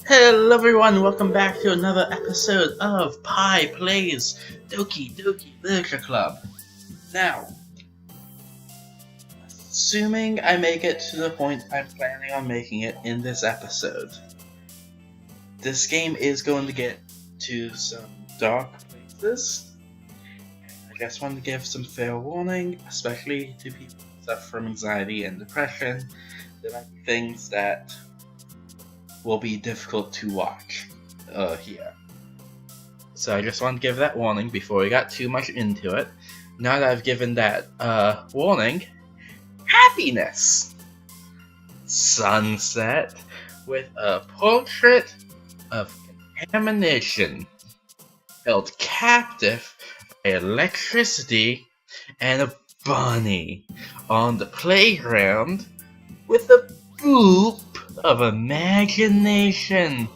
Hello everyone, welcome back to another episode of Pi Plays Doki Literature Club. Now, assuming I make it to the point I'm planning on making it in this episode, this game is going to get to some dark places. I just want to give some fair warning, especially to people who suffer from anxiety and depression. There might be things that will be difficult to watch here. So I just want to give that warning before we got too much into it. Now that I've given that warning, happiness! Sunset with a portrait of contamination, held captive by electricity, and a bunny on the playground with a boop of imagination,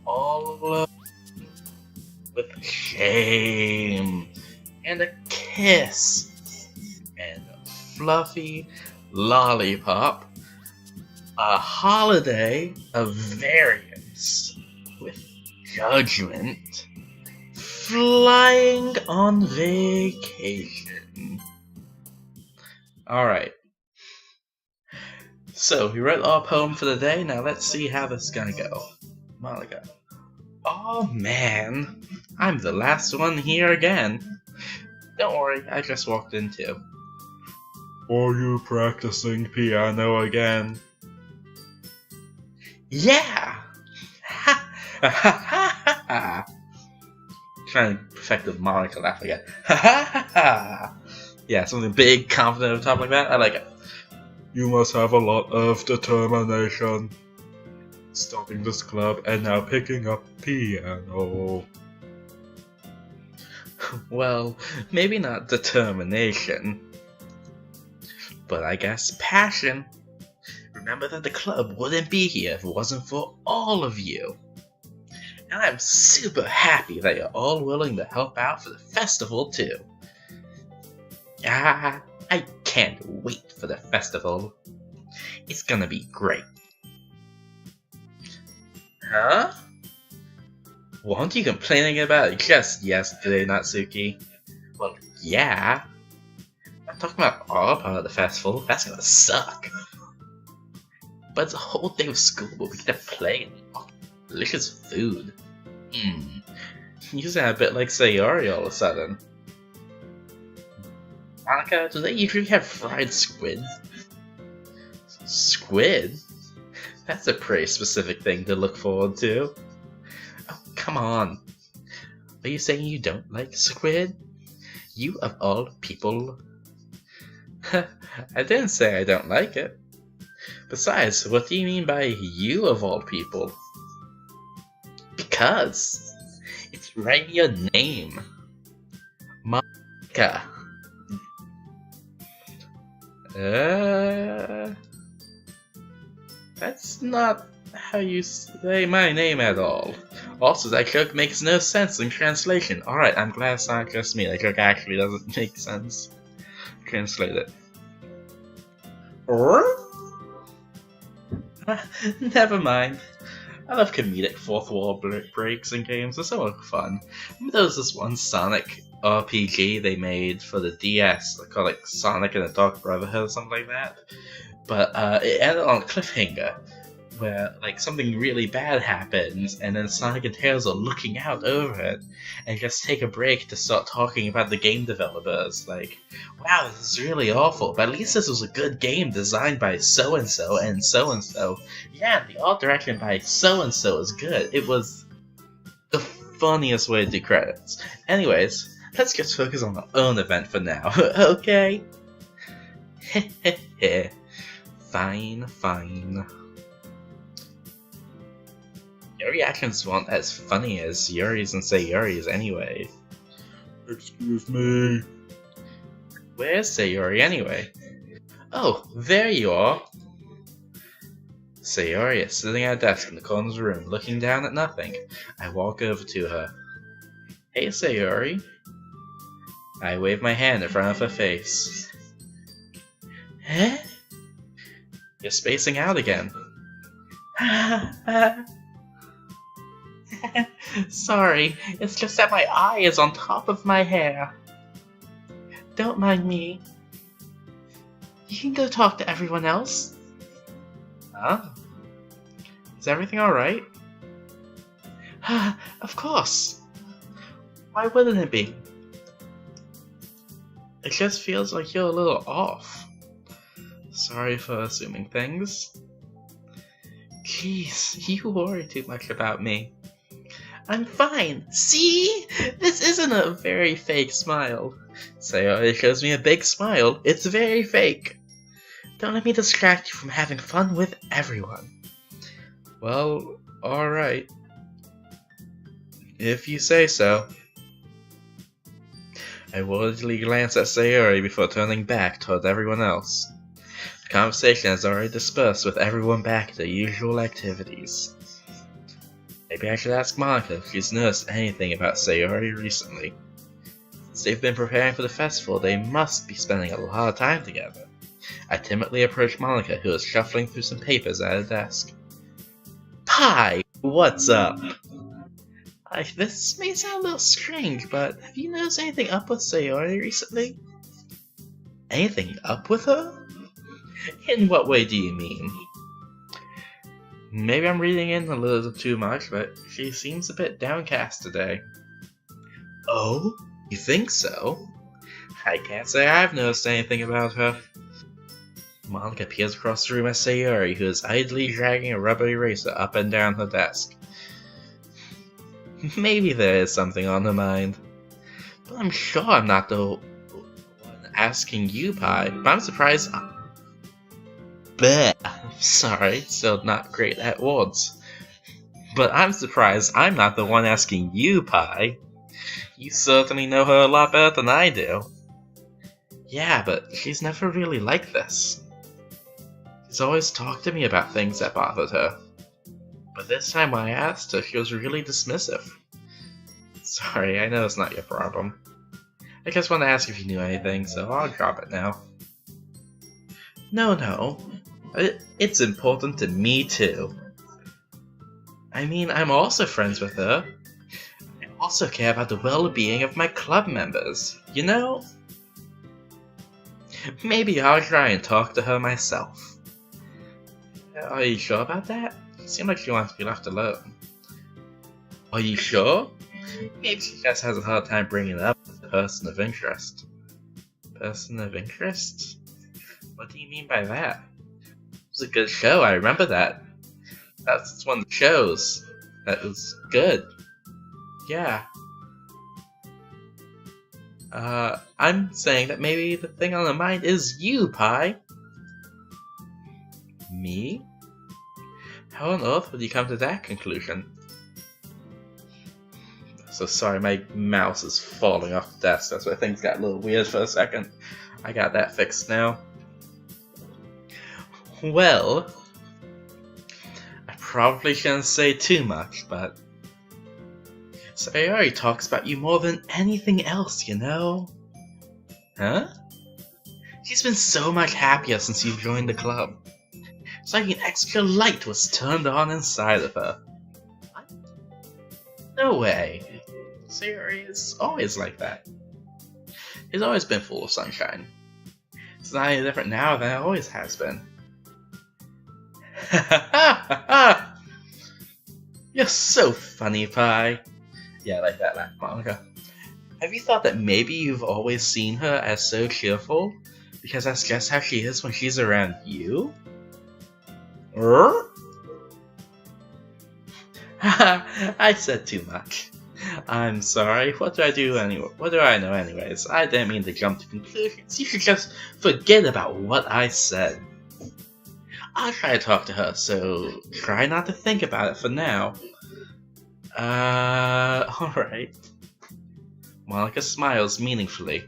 all alone with shame, and a kiss, and a fluffy lollipop, a holiday of variance with judgment, flying on vacation. Alright. So, we read our poem for the day, now let's see how this is gonna go. Monica. Oh man, I'm the last one here again. Don't worry, I just walked in too. Are you practicing piano again? Yeah! Ha ha ha ha! Trying to perfect the Monica laugh again. Ha ha ha ha! Yeah, something big, confident on top like that, I like it. You must have a lot of determination. Starting this club and now picking up piano. Well, maybe not determination, but I guess passion. Remember that the club wouldn't be here if it wasn't for all of you. And I'm super happy that you're all willing to help out for the festival too. I can't wait for the festival. It's gonna be great. Huh? Weren't you complaining about it just yesterday, Natsuki? Well, yeah. I'm talking about our part of the festival. That's gonna suck. But it's a whole day of school where we get to play and delicious food. You sound a bit like Sayori all of a sudden. Monica, do they usually have fried squid? Squid? That's a pretty specific thing to look forward to. Oh, come on. Are you saying you don't like squid? You of all people? I didn't say I don't like it. Besides, what do you mean by you of all people? Because it's right in your name. Monica. That's not how you say my name at all. Also, that joke makes no sense in translation. Alright, I'm glad it's not just me. That joke actually doesn't make sense. Translate it. Never mind. I love comedic fourth wall breaks in games. They're so much fun. Remember there was this one Sonic RPG they made for the DS, called like Sonic and the Dark Brotherhood or something like that. But it ended on a cliffhanger where like something really bad happens, and then Sonic and Tails are looking out over it, and just take a break to start talking about the game developers. Like, wow, this is really awful, but at least this was a good game designed by so and so and so and so. Yeah, the art direction by so and so is good. It was the funniest way to do credits. Anyways, let's just focus on our own event for now, okay? Heh. Fine. Your reactions weren't as funny as Yuri's and Sayori's anyway. Excuse me. Where's Sayori anyway? Oh, there you are. Sayori is sitting at a desk in the corner of the room, looking down at nothing. I walk over to her. Hey, Sayori. I wave my hand in front of her face. Eh? You're spacing out again. Sorry, it's just that my eye is on top of my hair. Don't mind me. You can go talk to everyone else. Huh? Is everything alright? Of course. Why wouldn't it be? It just feels like you're a little off. Sorry for assuming things. Jeez, you worry too much about me. I'm fine. See? This isn't a very fake smile. Sayori shows me a big smile. It's very fake. Don't let me distract you from having fun with everyone. Well, alright. If you say so. I worriedly glance at Sayori before turning back toward everyone else. The conversation has already dispersed with everyone back to their usual activities. Maybe I should ask Monica if she's noticed anything about Sayori recently. Since they've been preparing for the festival, they must be spending a lot of time together. I timidly approach Monica, who is shuffling through some papers at a desk. Pie, what's up? This may sound a little strange, but have you noticed anything up with Sayori recently? Anything up with her? In what way do you mean? Maybe I'm reading in a little too much, but she seems a bit downcast today. Oh? You think so? I can't say I've noticed anything about her. Monica peers across the room at Sayori, who is idly dragging a rubber eraser up and down her desk. Maybe there is something on her mind. But I'm sure I'm not the one asking you, Pi. But I'm surprised... Bleh. Sorry, still not great at words. But I'm surprised I'm not the one asking you, Pi. You certainly know her a lot better than I do. Yeah, but she's never really like this. She's always talked to me about things that bothered her. But this time when I asked her, she was really dismissive. Sorry, I know it's not your problem. I just wanted to ask if you knew anything, so I'll drop it now. No. It's important to me too. I mean, I'm also friends with her. I also care about the well-being of my club members, you know? Maybe I'll try and talk to her myself. Are you sure about that? You seem like she wants to be left alone. Are you sure? Maybe she just has a hard time bringing it up with a person of interest. Person of interest? What do you mean by that? It was a good show, I remember that. That's one of the shows. That was good. Yeah. I'm saying that maybe the thing on the mind is you, Pi. Me? How on earth would you come to that conclusion? So sorry, my mouse is falling off the desk. That's why things got a little weird for a second. I got that fixed now. Well, I probably shouldn't say too much, but Sayori talks about you more than anything else, you know? Huh? She's been so much happier since you joined the club. It's like an extra light was turned on inside of her. What? No way. Sayori is always like that. She's always been full of sunshine. It's not any different now than it always has been. You're so funny, Pi. Yeah, I like that laugh, Monica. Have you thought that maybe you've always seen her as so cheerful? Because that's just how she is when she's around you? I said too much. I'm sorry. What do I do anyway? What do I know anyways? I didn't mean to jump to conclusions. You should just forget about what I said. I'll try to talk to her, so try not to think about it for now. Alright. Monica smiles meaningfully.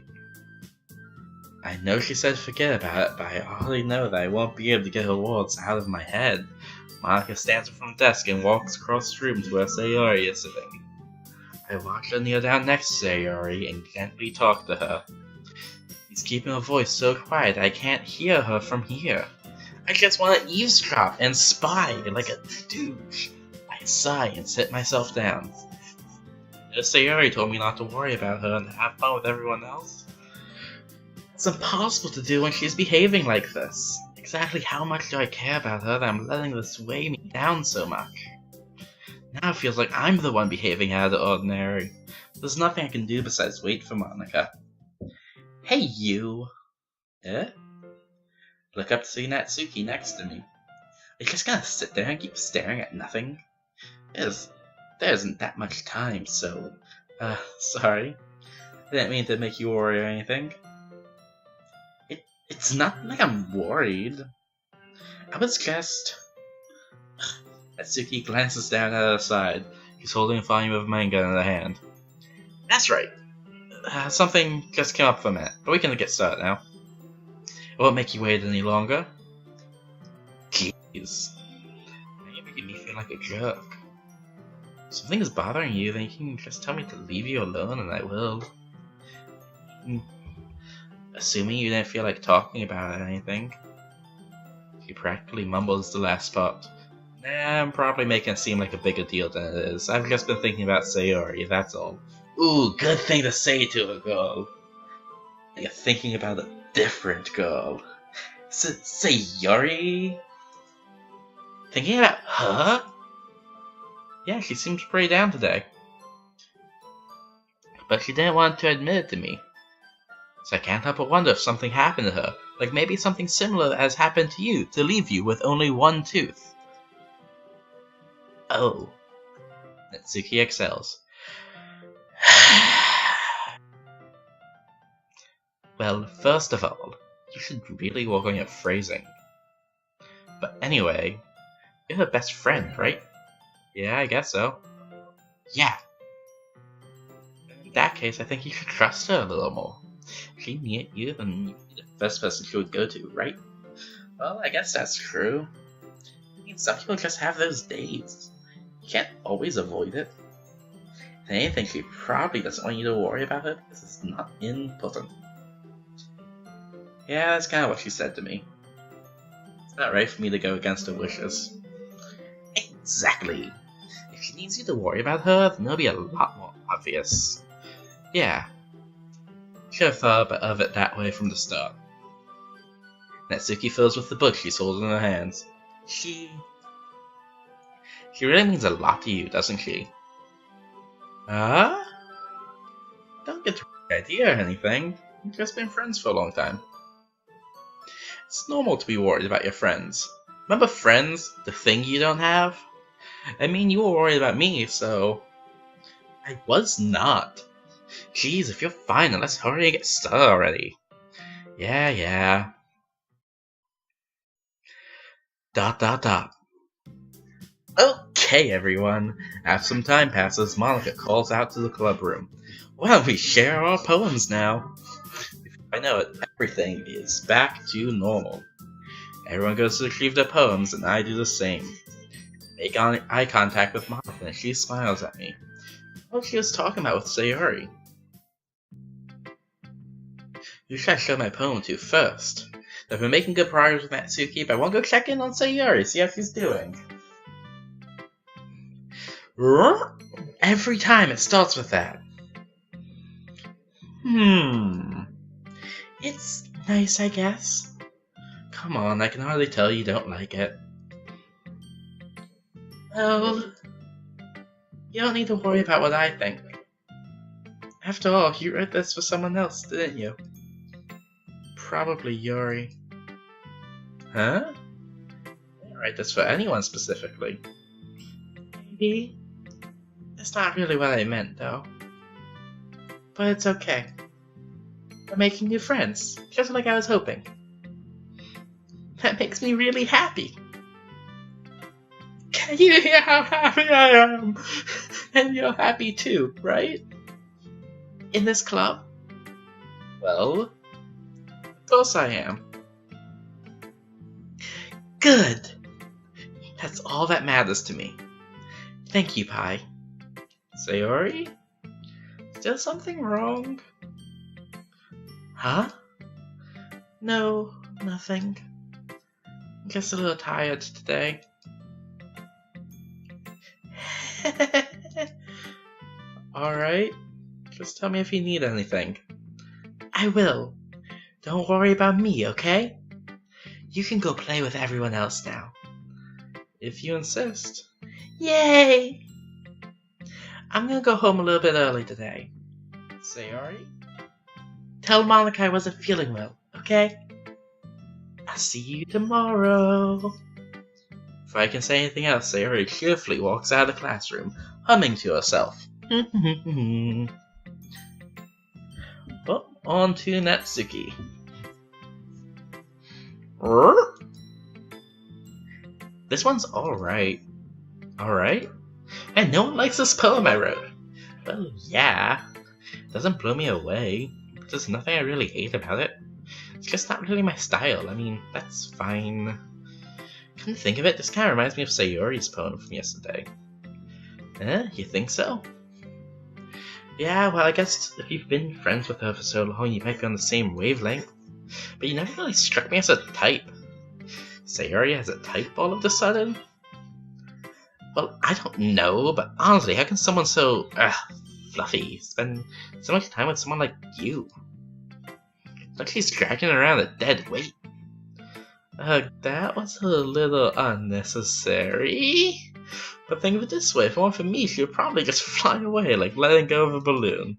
I know she said forget about it, but I already know that I won't be able to get her words out of my head. Monica stands up from the desk and walks across the room to where Sayori is sitting. I watch her kneel down next to Sayori and gently talk to her. She's keeping her voice so quiet I can't hear her from here. I just want to eavesdrop and spy like a douche. I I sigh and sit myself down. Sayori told me not to worry about her and to have fun with everyone else. It's impossible to do when she's behaving like this. Exactly how much do I care about her that I'm letting this weigh me down so much? Now it feels like I'm the one behaving out of the ordinary. There's nothing I can do besides wait for Monica. Hey, you! Eh? Look up to see Natsuki next to me. Are you just gonna sit there and keep staring at nothing? There isn't that much time, so... sorry. I didn't mean to make you worry or anything. It's not like I'm worried. I was just... Natsuki glances down at her side. She's holding a volume of manga in her hand. That's right. Something just came up for a minute, but we can get started now. It won't make you wait any longer. Jeez. Now you're making me feel like a jerk. If something is bothering you, then you can just tell me to leave you alone and I will. Assuming you didn't feel like talking about anything. She practically mumbles the last part. Nah, I'm probably making it seem like a bigger deal than it is. I've just been thinking about Sayori, that's all. Ooh, good thing to say to a girl. You're thinking about a different girl. Sayori? Thinking about her? Yeah, she seems pretty down today. But she didn't want to admit it to me. So I can't help but wonder if something happened to her. Like maybe something similar has happened to you, to leave you with only one tooth. Oh. Natsuki exhales. Well, first of all, you should really work on your phrasing. But anyway, you're her best friend, right? Yeah, I guess so. Yeah. In that case, I think you should trust her a little more. If she needed you, then you'd be the first person she would go to, right? Well, I guess that's true. I mean, some people just have those days. You can't always avoid it. If anything, she probably doesn't want you to worry about it because it's not important. Yeah, that's kind of what she said to me. It's not right for me to go against her wishes. Exactly. If she needs you to worry about her, then it'll be a lot more obvious. Yeah. Should have thought of it that way from the start. Natsuki fills with the book she's holding in her hands. She really means a lot to you, doesn't she? Huh? Don't get the wrong idea or anything. We've just been friends for a long time. It's normal to be worried about your friends. Remember Friends? The thing you don't have? I mean, you were worried about me, so... I was not. Jeez, if you're fine, then let's hurry and get started already. Yeah. ... Okay, everyone. After some time passes, Monica calls out to the club room. Why don't we share our poems now? I know it, everything is back to normal. Everyone goes to retrieve their poems, and I do the same. Make eye contact with Monica, and she smiles at me. What she was talking about with Sayori? Who should I show my poem to first? I've been making good progress with Natsuki, but I want to go check in on Sayori, see how she's doing. Every time it starts with that. It's nice, I guess. Come on, I can hardly tell you don't like it. Well, you don't need to worry about what I think. After all, you wrote this for someone else, didn't you? Probably Yuri. Huh? I didn't write this for anyone specifically. Maybe. That's not really what I meant, though. But it's okay. We're making new friends, just like I was hoping. That makes me really happy. Can you hear how happy I am? And you're happy too, right? In this club? Well, of course I am. Good. That's all that matters to me. Thank you, Pai. Sayori? Still something wrong? Huh? No, nothing. I'm just a little tired today. Alright, just tell me if you need anything. I will. Don't worry about me, okay? You can go play with everyone else now. If you insist. Yay! I'm gonna go home a little bit early today. Sayori? Tell Monica I wasn't feeling well, okay? I'll see you tomorrow. Before I can say anything else, Sayori cheerfully walks out of the classroom, humming to herself. Well, on to Natsuki. This one's alright. Alright? And no one likes this poem I wrote. Well, yeah. It doesn't blow me away. There's nothing I really hate about it. It's just not really my style. I mean, that's fine. Come to think of it, this kind of reminds me of Sayori's poem from yesterday. You think so? Yeah, well, I guess if you've been friends with her for so long, you might be on the same wavelength. But you never really struck me as a type. Sayori has a type all of a sudden? Well, I don't know, but honestly, how can someone so, fluffy spend so much time with someone like you? Like she's dragging around a dead weight. That was a little unnecessary. But think of it this way, if it weren't for me, she would probably just fly away like letting go of a balloon.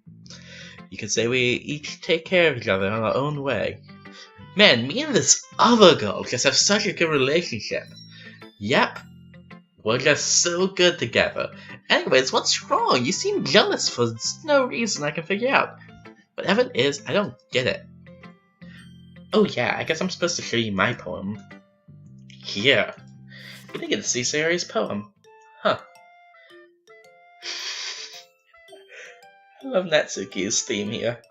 You could say we each take care of each other in our own way. Man, me and this other girl just have such a good relationship. Yep. We're just so good together. Anyways, what's wrong? You seem jealous for no reason I can figure out. Whatever it is, I don't get it. Oh yeah, I guess I'm supposed to show you my poem. Here. You didn't get to see Sayori's poem. Huh. I love Natsuki's theme here.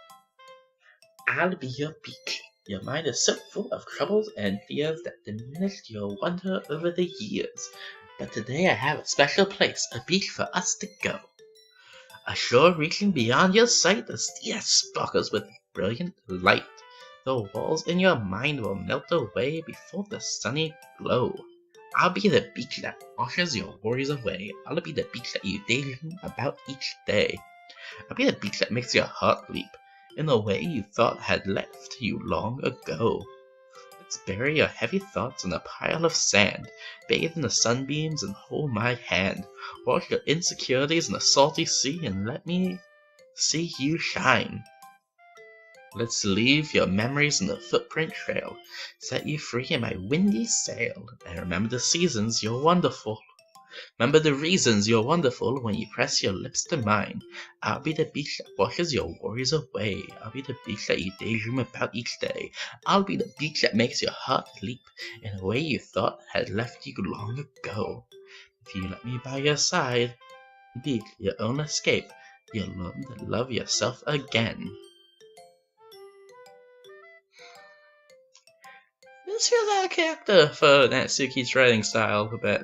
I'll be your beach. Your mind is so full of troubles and fears that diminished your wonder over the years. But today I have a special place, a beach for us to go. A shore reaching beyond your sight, the sea sparkles with brilliant light. The walls in your mind will melt away before the sunny glow. I'll be the beach that washes your worries away. I'll be the beach that you daydream about each day. I'll be the beach that makes your heart leap in a way you thought had left you long ago. Let's bury your heavy thoughts in a pile of sand, bathe in the sunbeams and hold my hand. Wash your insecurities in the salty sea and let me see you shine. Let's leave your memories in the footprint trail, set you free in my windy sail, and remember the seasons you're wonderful. Remember the reasons you're wonderful when you press your lips to mine. I'll be the beach that washes your worries away. I'll be the beach that you daydream about each day. I'll be the beach that makes your heart leap in a way you thought had left you long ago. If you let me by your side, beach, your own escape, you'll learn to love yourself again. This feels out of character for Natsuki's writing style a bit.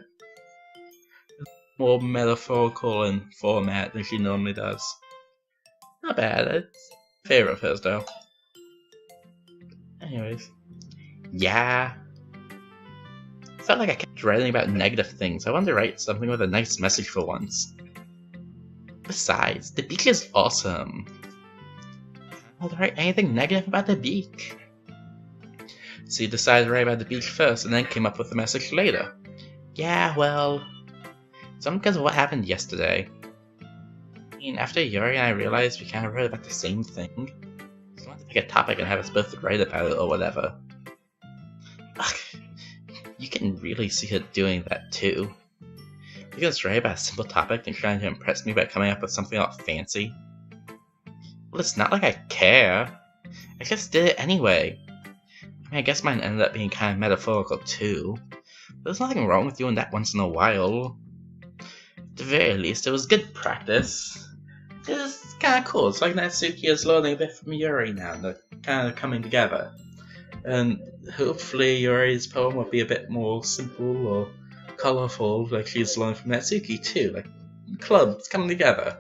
More metaphorical in format than she normally does. Not bad, it's a favorite of hers though. Anyways. Yeah. I felt like I kept writing about negative things. I wanted to write something with a nice message for once. Besides, the beach is awesome. I don't want to write anything negative about the beach. So you decided to write about the beach first and then came up with the message later. Yeah, well, something because of what happened yesterday. I mean, after Yuri and I realized we kind of wrote about the same thing, so I wanted to pick a topic and have us both write about it or whatever. Ugh, you can really see her doing that too. You can just write about a simple topic and trying to impress me by coming up with something all fancy. Well, it's not like I care. I just did it anyway. I mean, I guess mine ended up being kind of metaphorical too. But there's nothing wrong with doing that once in a while. At the very least, it was good practice. It's kind of cool. It's like Natsuki is learning a bit from Yuri now. They're kind of coming together. And hopefully Yuri's poem will be a bit more simple or colourful, like she's learned from Natsuki too. Like clubs coming together.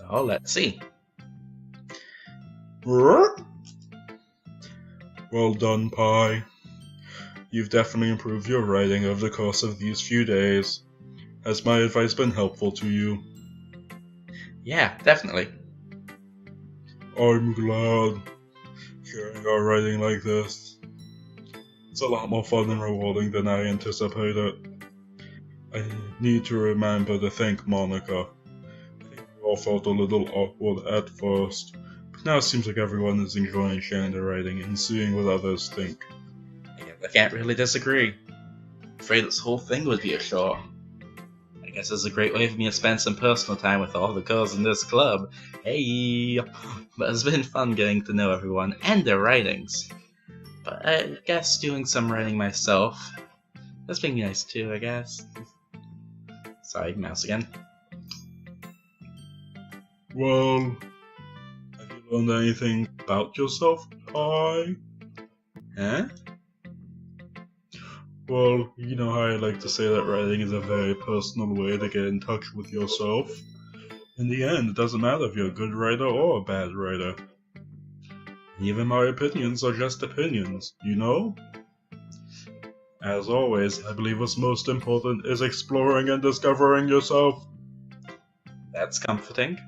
Oh, let's see. Well done, Pi. You've definitely improved your writing over the course of these few days. Has my advice been helpful to you? Yeah, definitely. I'm glad. Hearing our writing like this, it's a lot more fun and rewarding than I anticipated. I need to remember to thank Monica. I think we all felt a little awkward at first, but now it seems like everyone is enjoying sharing their writing and seeing what others think. I can't really disagree. I'm afraid this whole thing would be a chore. I guess it's a great way for me to spend some personal time with all the girls in this club. Hey! But it's been fun getting to know everyone and their writings. But I guess doing some writing myself, that's been nice too, I guess. Sorry, mouse again. Well, have you learned anything about yourself, Kai? Huh? Well, you know how I like to say that writing is a very personal way to get in touch with yourself. In the end, it doesn't matter if you're a good writer or a bad writer. Even my opinions are just opinions, you know? As always, I believe what's most important is exploring and discovering yourself. That's comforting.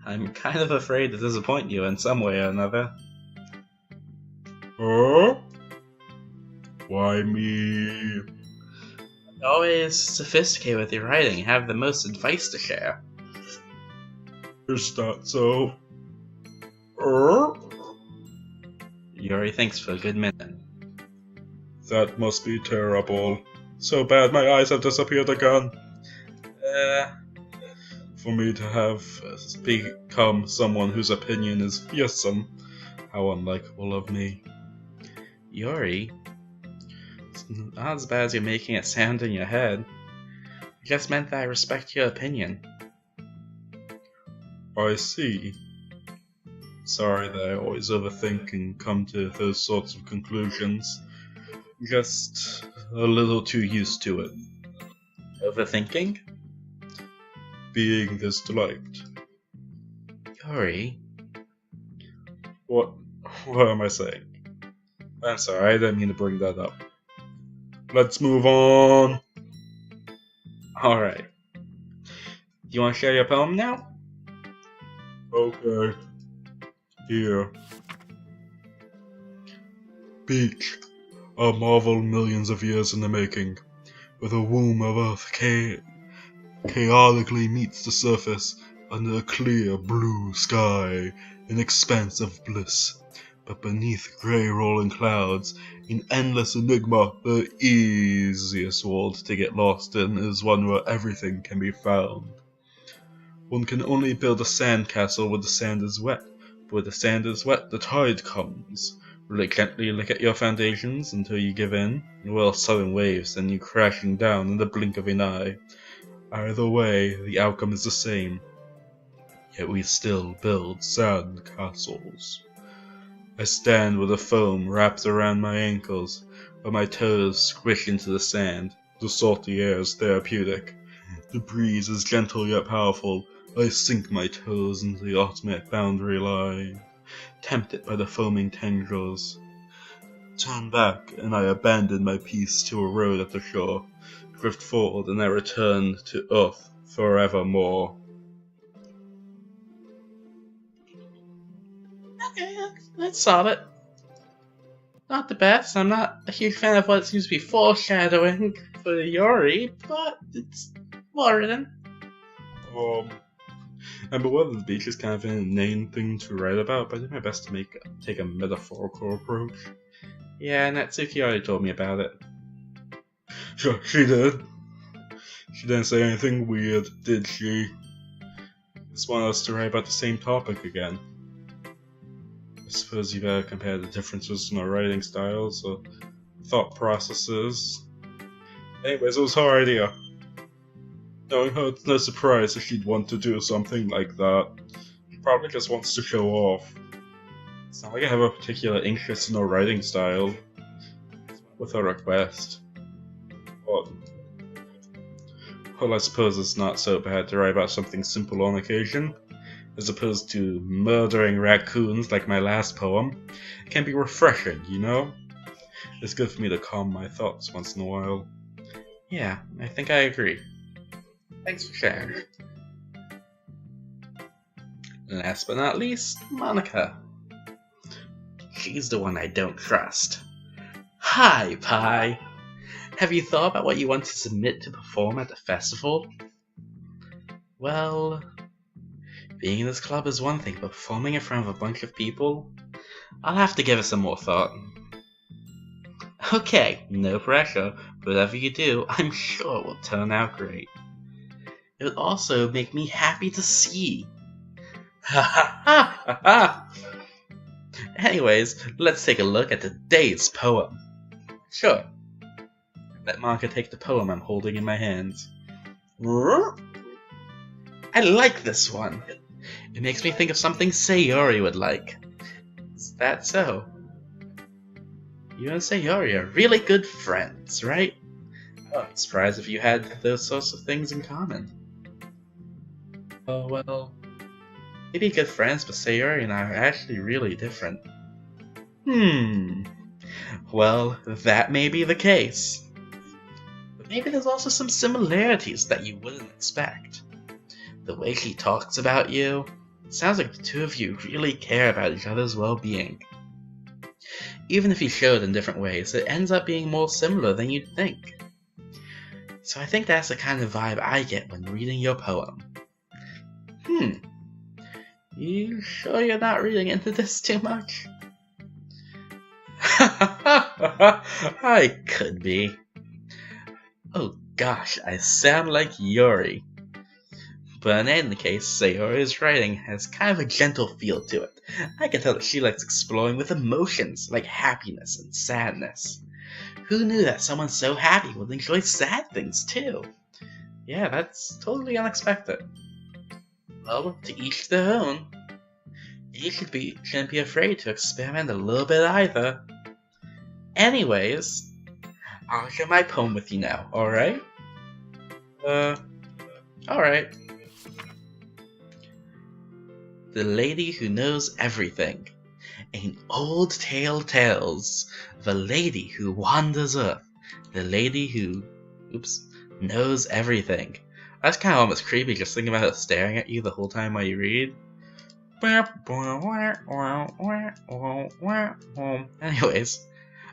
I'm kind of afraid to disappoint you in some way or another. Huh? Why me? You're always sophisticated with your writing and have the most advice to share. Is that so? Yuri thinks for a good minute. That must be terrible. So bad my eyes have disappeared again. For me to have become someone whose opinion is fearsome. How unlikable of me. Yuri? It's not as bad as you're making it sound in your head. I just meant that I respect your opinion. I see. Sorry that I always overthink and come to those sorts of conclusions. Just a little too used to it. Overthinking? Being this disliked. Yuri? What am I saying? I'm sorry, I didn't mean to bring that up. Let's move on. Alright. Do you want to share your poem now? Okay. Here. Beach. A marvel millions of years in the making. Where the womb of Earth chaotically meets the surface under a clear blue sky, an expanse of bliss. But beneath grey rolling clouds, in endless enigma, the easiest world to get lost in is one where everything can be found. One can only build a sand castle where the sand is wet, but where the sand is wet, the tide comes. Will it gently lick at your foundations until you give in, while sudden waves send you crashing down in the blink of an eye? Either way, the outcome is the same. Yet we still build sand castles. I stand where the foam wraps around my ankles, where my toes squish into the sand. The salty air is therapeutic. The breeze is gentle yet powerful. I sink my toes into the ultimate boundary line, tempted by the foaming tendrils. Turn back, and I abandon my piece to a road at the shore. Drift forward, and I return to earth forevermore. Okay, that's solid. Not the best. I'm not a huge fan of what seems to be foreshadowing for Yuri, but it's well written. And Beware the Beach is kind of an inane thing to write about, but I did my best to take a metaphorical approach. Yeah, Natsuki already told me about it. Sure, she did. She didn't say anything weird, did she? Just want us to write about the same topic again. I suppose you better compare the differences in our writing styles or thought processes. Anyways, it was her idea. Knowing her, it's no surprise if she'd want to do something like that. She probably just wants to show off. It's not like I have a particular interest in her writing style. With her request. Well, I suppose it's not so bad to write about something simple on occasion. As opposed to murdering raccoons like my last poem. It can be refreshing, you know? It's good for me to calm my thoughts once in a while. Yeah, I think I agree. Thanks for sharing. Last but not least, Monica. She's the one I don't trust. Hi, Pie. Have you thought about what you want to submit to perform at the festival? Well, being in this club is one thing, but performing in front of a bunch of people? I'll have to give it some more thought. Okay, no pressure. Whatever you do, I'm sure it will turn out great. It would also make me happy to see. Ha ha ha ha ha! Anyways, let's take a look at today's poem. Sure. Let Monica take the poem I'm holding in my hands. I like this one. It makes me think of something Sayori would like. Is that so? You and Sayori are really good friends, right? Oh, I'm surprised if you had those sorts of things in common. Oh, well, maybe good friends, but Sayori and I are actually really different. Well, that may be the case. But maybe there's also some similarities that you wouldn't expect. The way she talks about you, it sounds like the two of you really care about each other's well-being. Even if you show it in different ways, it ends up being more similar than you'd think. So I think that's the kind of vibe I get when reading your poem. You sure you're not reading into this too much? I could be. Oh gosh, I sound like Yuri. But in any case, Sayori's writing has kind of a gentle feel to it. I can tell that she likes exploring with emotions like happiness and sadness. Who knew that someone so happy would enjoy sad things too? Yeah, that's totally unexpected. Well, to each their own. You shouldn't be afraid to experiment a little bit either. Anyways, I'll share my poem with you now, alright? Alright. The lady who knows everything. An old tale tells of a lady who wanders Earth. The lady who, knows everything. That's kind of almost creepy just thinking about it staring at you the whole time while you read. Anyways,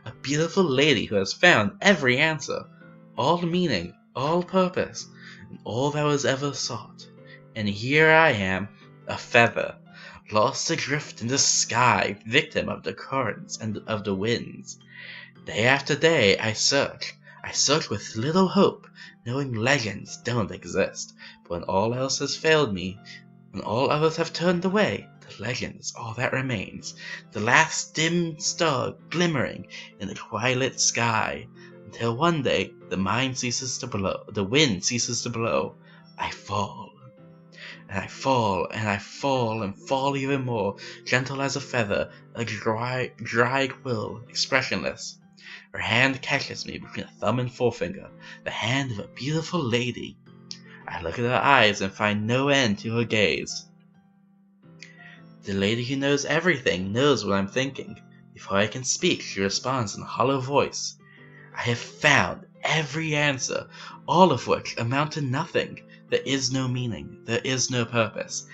a beautiful lady who has found every answer, all meaning, all purpose, and all that was ever sought. And here I am, a feather, lost adrift in the sky, victim of the currents and of the winds. Day after day I search with little hope, knowing legends don't exist. But when all else has failed me, when all others have turned away, the legend is all that remains, the last dim star glimmering in the twilight sky, until one day the wind ceases to blow, I fall. And I fall, and I fall, and fall even more, gentle as a feather, a dry quill, expressionless. Her hand catches me between a thumb and forefinger, the hand of a beautiful lady. I look at her eyes and find no end to her gaze. The lady who knows everything knows what I'm thinking. Before I can speak, she responds in a hollow voice. I have found every answer, all of which amount to nothing. There is no meaning, there is no purpose,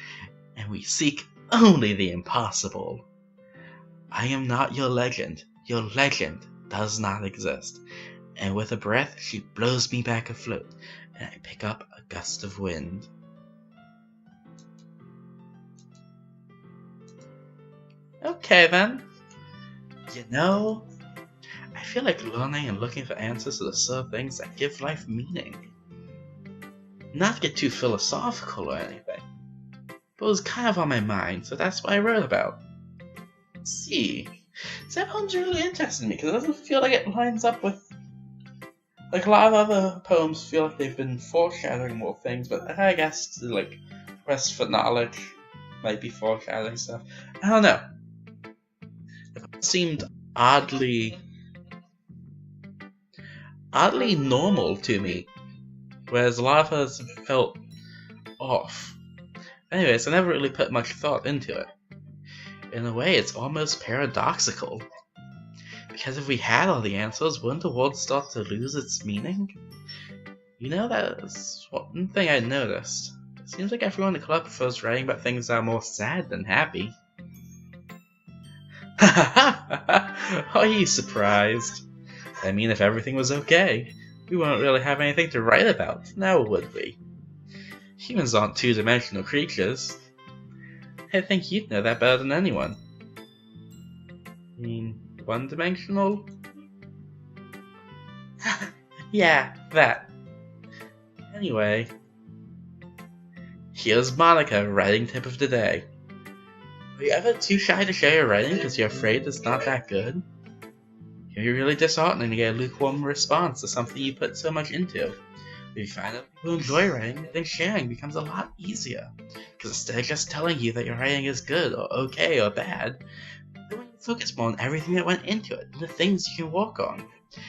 and we seek only the impossible. I am not your legend does not exist. And with a breath, she blows me back afloat, and I pick up a gust of wind. Okay then. You know, I feel like learning and looking for answers to the sort of things that give life meaning. Not to get too philosophical or anything, but it was kind of on my mind, so that's what I wrote about. See, that poem's really interesting me because it doesn't feel like it lines up with, like, a lot of other poems feel like they've been foreshadowing more things, but I guess like quest for knowledge might be foreshadowing stuff. I don't know. It seemed oddly normal to me, whereas a lot of us felt off. Anyways, I never really put much thought into it. In a way, it's almost paradoxical, Because if we had all the answers, wouldn't the world start to lose its meaning? You know, that's one thing I noticed. It seems like everyone in the club prefers writing about things that are more sad than happy. Are you surprised? I mean, if everything was okay, we wouldn't really have anything to write about, now would we? Humans aren't two-dimensional creatures. I think you'd know that better than anyone. I mean, one-dimensional? Yeah, that. Anyway, here's Monica, writing tip of the day. Are you ever too shy to share your writing because you're afraid it's not that good? It can be really disheartening to get a lukewarm response to something you put so much into. If you find that people enjoy writing, then sharing becomes a lot easier. Because instead of just telling you that your writing is good or okay or bad, then you focus more on everything that went into it and the things you can work on.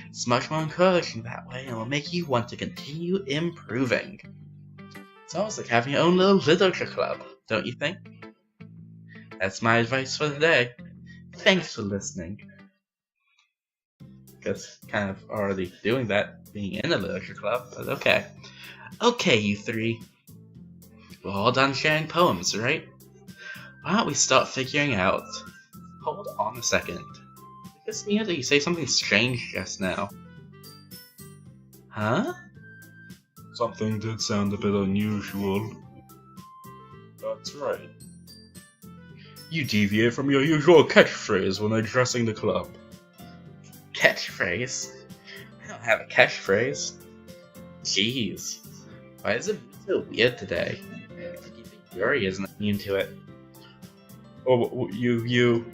It's much more encouraging that way and will make you want to continue improving. It's almost like having your own little literature club, don't you think? That's my advice for today. Thanks for listening. Because kind of already doing that, being in a literature club, but okay. Okay, you three. We're all done sharing poems, right? Why don't we start figuring out... Hold on a second. Just me, did you say something strange just now? Huh? Something did sound a bit unusual. That's right. You deviate from your usual catchphrase when addressing the club. Catchphrase? I don't have a catchphrase. Jeez. Why is it so weird today? You think Yuri isn't immune to it? Oh, you...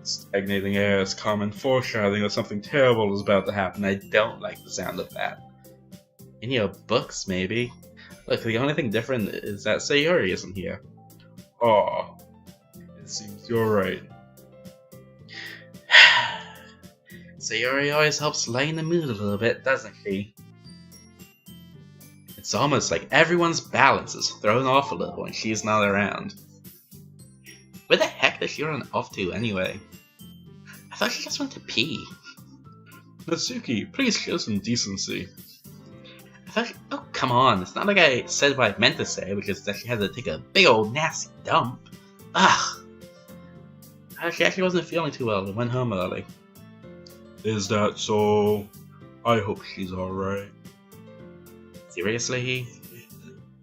Stagnating air is common foreshadowing that something terrible is about to happen. I don't like the sound of that. In your books, maybe. Look, the only thing different is that Sayori isn't here. Aw. It seems you're right. Sayori always helps lighten the mood a little bit, doesn't she? It's almost like everyone's balance is thrown off a little when she's not around. Where the heck does she run off to anyway? I thought she just went to pee. Natsuki, please show some decency. Oh, come on, it's not like I said what I meant to say, which is that she had to take a big old nasty dump. Ugh. She actually wasn't feeling too well and went home early. Is that so? I hope she's alright. Seriously?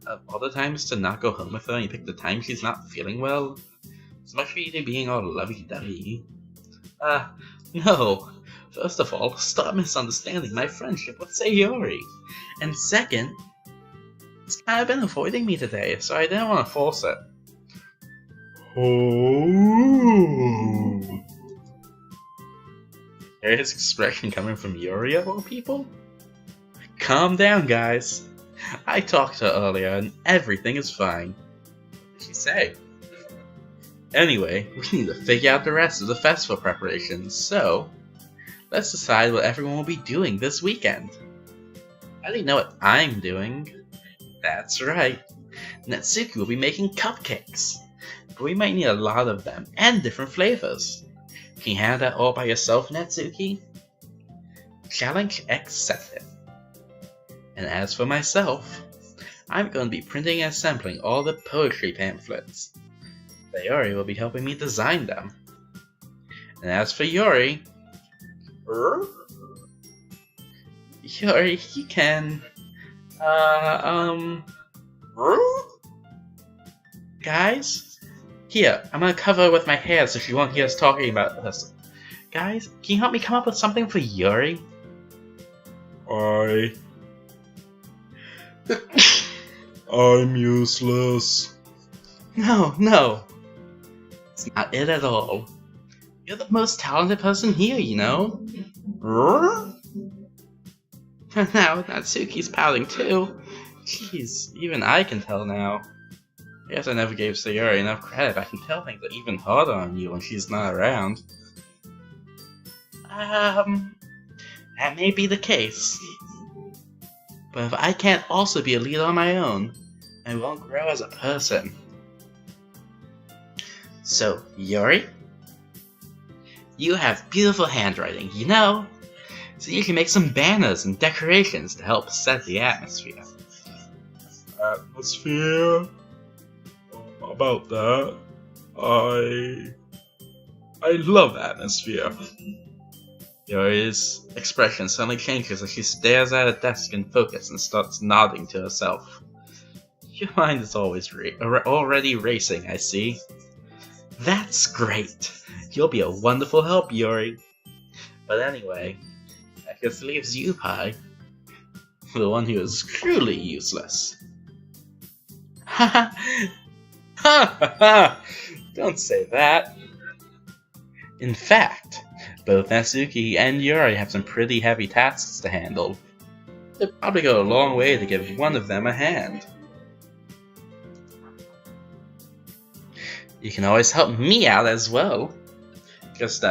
Of all the times to not go home with her and you pick the time she's not feeling well? It's much for you to being all lovey-dovey. No. First of all, stop misunderstanding my friendship with Sayori. And second, it's kind of been avoiding me today, so I didn't want to force it. Oh. Curious expression coming from Yuri of all people? Calm down, guys. I talked to her earlier and everything is fine. What did she say? Anyway, we need to figure out the rest of the festival preparations, so let's decide what everyone will be doing this weekend. I already know what I'm doing. That's right. Natsuki will be making cupcakes. But we might need a lot of them, and different flavors. Can you handle that all by yourself, Natsuki? Challenge accepted. And as for myself, I'm going to be printing and assembling all the poetry pamphlets. Sayori will be helping me design them. And as for Yuri... Yuri, you can... Guys? Here, I'm gonna cover her with my hair so she won't hear us talking about this. Guys, can you help me come up with something for Yuri? I'm useless. No. It's not it at all. You're the most talented person here, you know? Now Natsuki's pouting too. Jeez, even I can tell now. I guess I never gave Sayori enough credit. I can tell things are even harder on you when she's not around. That may be the case. But if I can't also be a leader on my own, I won't grow as a person. So, Yuri? You have beautiful handwriting, you know? So you can make some banners and decorations to help set the atmosphere. Atmosphere? About that, I love atmosphere. Yuri's expression suddenly changes as she stares at a desk in focus and starts nodding to herself. Your mind is already racing, I see. That's great. You'll be a wonderful help, Yuri. But anyway, that just leaves you, Pi. The one who is truly useless. Ha ha ha ha! Don't say that. In fact, both Natsuki and Yuri have some pretty heavy tasks to handle. It'd probably go a long way to give one of them a hand. You can always help me out as well. Just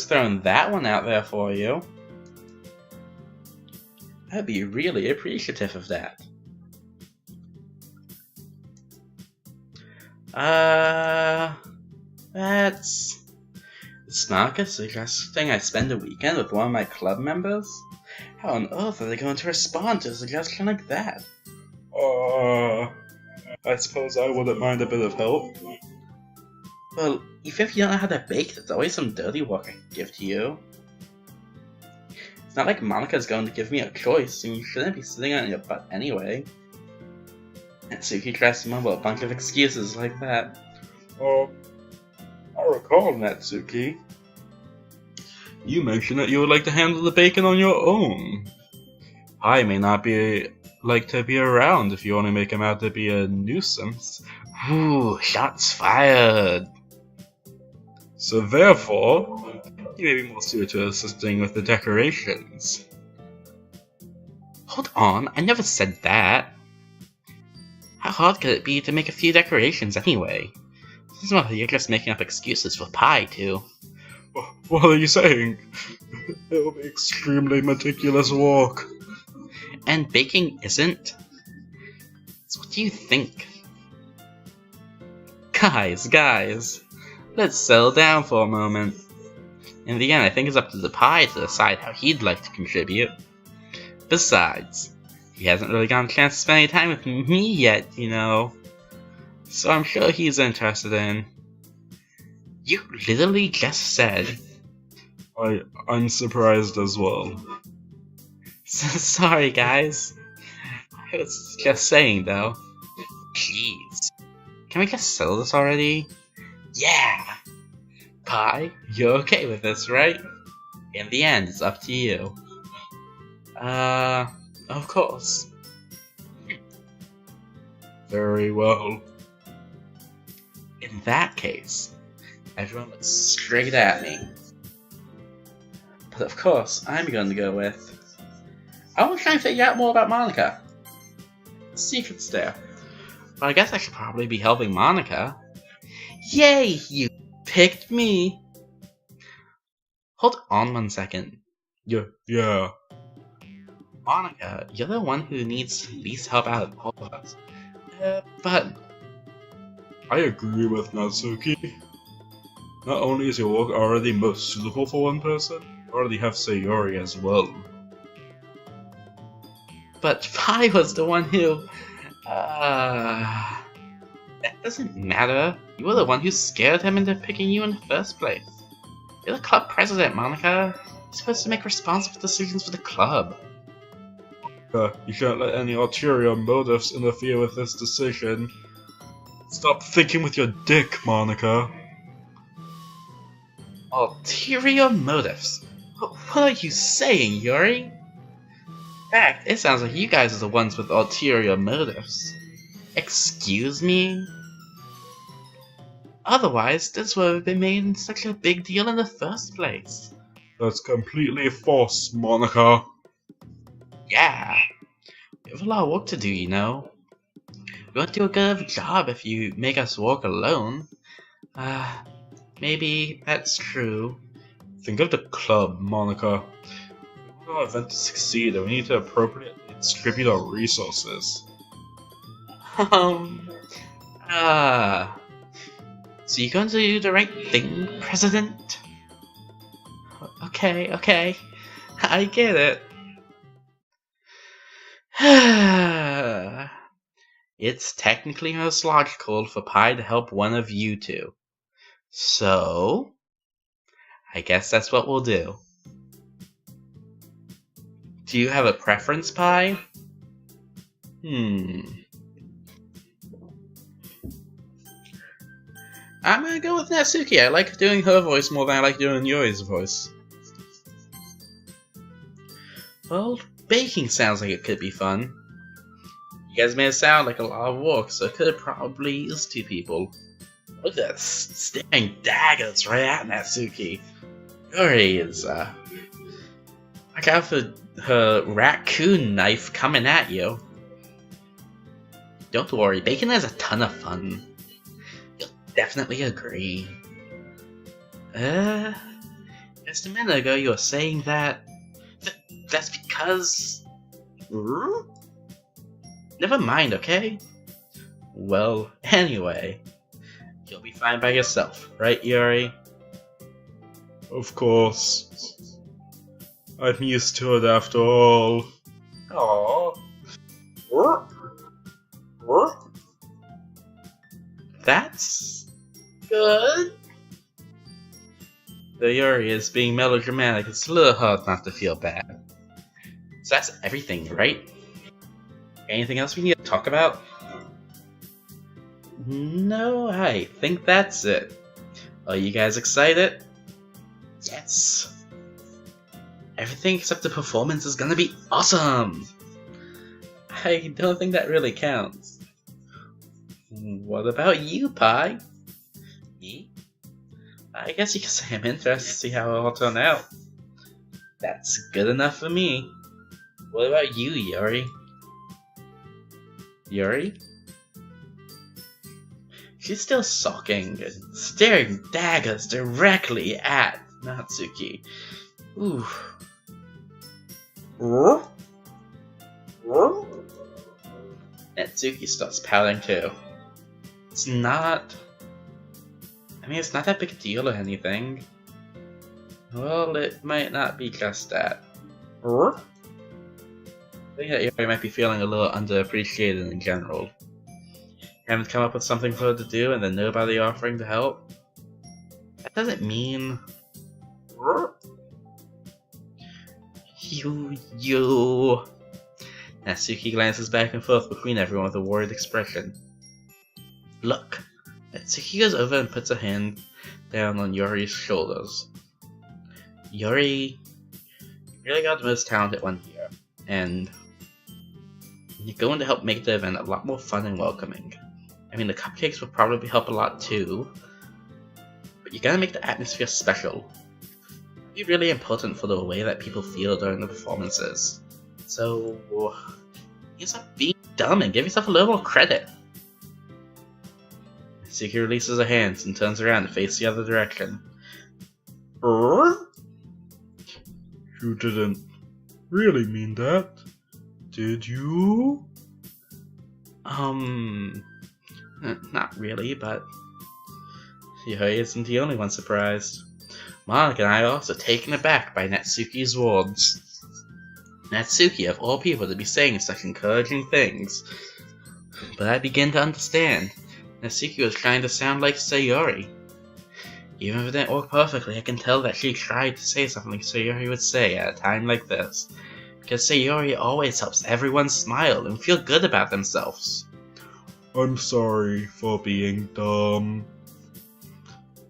throwing that one out there for you. I'd be really appreciative of that. It's Snarkus suggesting I spend a weekend with one of my club members? How on earth are they going to respond to a suggestion like that? I suppose I wouldn't mind a bit of help. Well, even if you don't know how to bake, there's always some dirty work I can give to you. It's not like Monika's going to give me a choice, and you shouldn't be sitting on your butt anyway. Natsuki tries to mumble a bunch of excuses like that. I recall, Natsuki. You mentioned that you would like to handle the bacon on your own. I may not be like to be around if you only make him out to be a nuisance. Ooh, shots fired! So therefore, you may be more suited to assisting with the decorations. Hold on, I never said that. How hard could it be to make a few decorations anyway? It's not like you're just making up excuses for Pi, too. What are you saying? It'll be extremely meticulous work. And baking isn't? So what do you think? Guys, let's settle down for a moment. In the end, I think it's up to the Pi to decide how he'd like to contribute. Besides, he hasn't really gotten a chance to spend any time with me yet, you know. So I'm sure he's interested in. You literally just said. I'm surprised as well. Sorry, guys. I was just saying, though. Jeez. Can we just settle this already? Yeah! Pi, you're okay with this, right? In the end, it's up to you. Of course. Very well. In that case, everyone looks straight at me. But of course, I'm going to go with... I want to try and figure out more about Monika. Secret's there. But I guess I should probably be helping Monika. Yay! You picked me! Hold on 1 second. Yeah. Monika, you're the one who needs least help out of all of us. But... I agree with Natsuki. Not only is your work already most suitable for one person, you already have Sayori as well. But Pi was the one who... That doesn't matter. You were the one who scared him into picking you in the first place. You're the club president, Monika. You're supposed to make responsible decisions for the club. You can't let any ulterior motives interfere with this decision. Stop thinking with your dick, Monika. Ulterior motives? What are you saying, Yuri? In fact, it sounds like you guys are the ones with ulterior motives. Excuse me? Otherwise, this would have been made in such a big deal in the first place. That's completely false, Monika. Yeah. We have a lot of work to do, you know. We won't do a good enough job if you make us work alone. Maybe that's true. Think of the club, Monika. If we want our event to succeed, then we need to appropriately distribute our resources. So you're going to do the right thing, President? Okay. I get it. It's technically most logical for Pi to help one of you two. So, I guess that's what we'll do. Do you have a preference, Pi? I'm gonna go with Natsuki. I like doing her voice more than I like doing Yuri's voice. Well, baking sounds like it could be fun. You guys made it sound like a lot of work, so it could probably use two people. Look at that staring daggers right at Natsuki. Yuri is, look out for her raccoon knife coming at you. Don't worry, baking is a ton of fun. You'll definitely agree. Just a minute ago you were saying that... that's because... Never mind, okay? Well, anyway... You'll be fine by yourself, right, Yuri? Of course. I'm used to it after all. Aww. That's... good. Though Yuri is being melodramatic, it's a little hard not to feel bad. So that's everything, right? Anything else we need to talk about? No, I think that's it. Are you guys excited? Yes! Everything except the performance is gonna be awesome! I don't think that really counts. What about you, Pi? Me? I guess you could say I'm interested to see how it all turned out. That's good enough for me. What about you, Yuri? Yuri? She's still sulking and staring daggers directly at Natsuki. Ooh. Natsuki starts pouting too. It's not that big a deal or anything. Well, it might not be just that. I think that Yuri might be feeling a little underappreciated in general. Haven't come up with something for her to do and then nobody offering to help? That doesn't mean... You... Natsuki glances back and forth between everyone with a worried expression. Look. Natsuki goes over and puts her hand down on Yuri's shoulders. Yuri... You really got the most talented one here. And... you're going to help make the event a lot more fun and welcoming. I mean, the cupcakes will probably help a lot too, but you gotta make the atmosphere special. It'll be really important for the way that people feel during the performances. So, you stop being dumb and give yourself a little more credit. Suki releases her hands and turns around to face the other direction. You didn't really mean that, did you? Not really, but Yuri isn't the only one surprised. Monica and I are also taken aback by Natsuki's words. Natsuki, of all people, to be saying such encouraging things. But I begin to understand. Natsuki was trying to sound like Sayori. Even if it didn't work perfectly, I can tell that she tried to say something Sayori would say at a time like this. Because Sayori always helps everyone smile and feel good about themselves. I'm sorry for being dumb.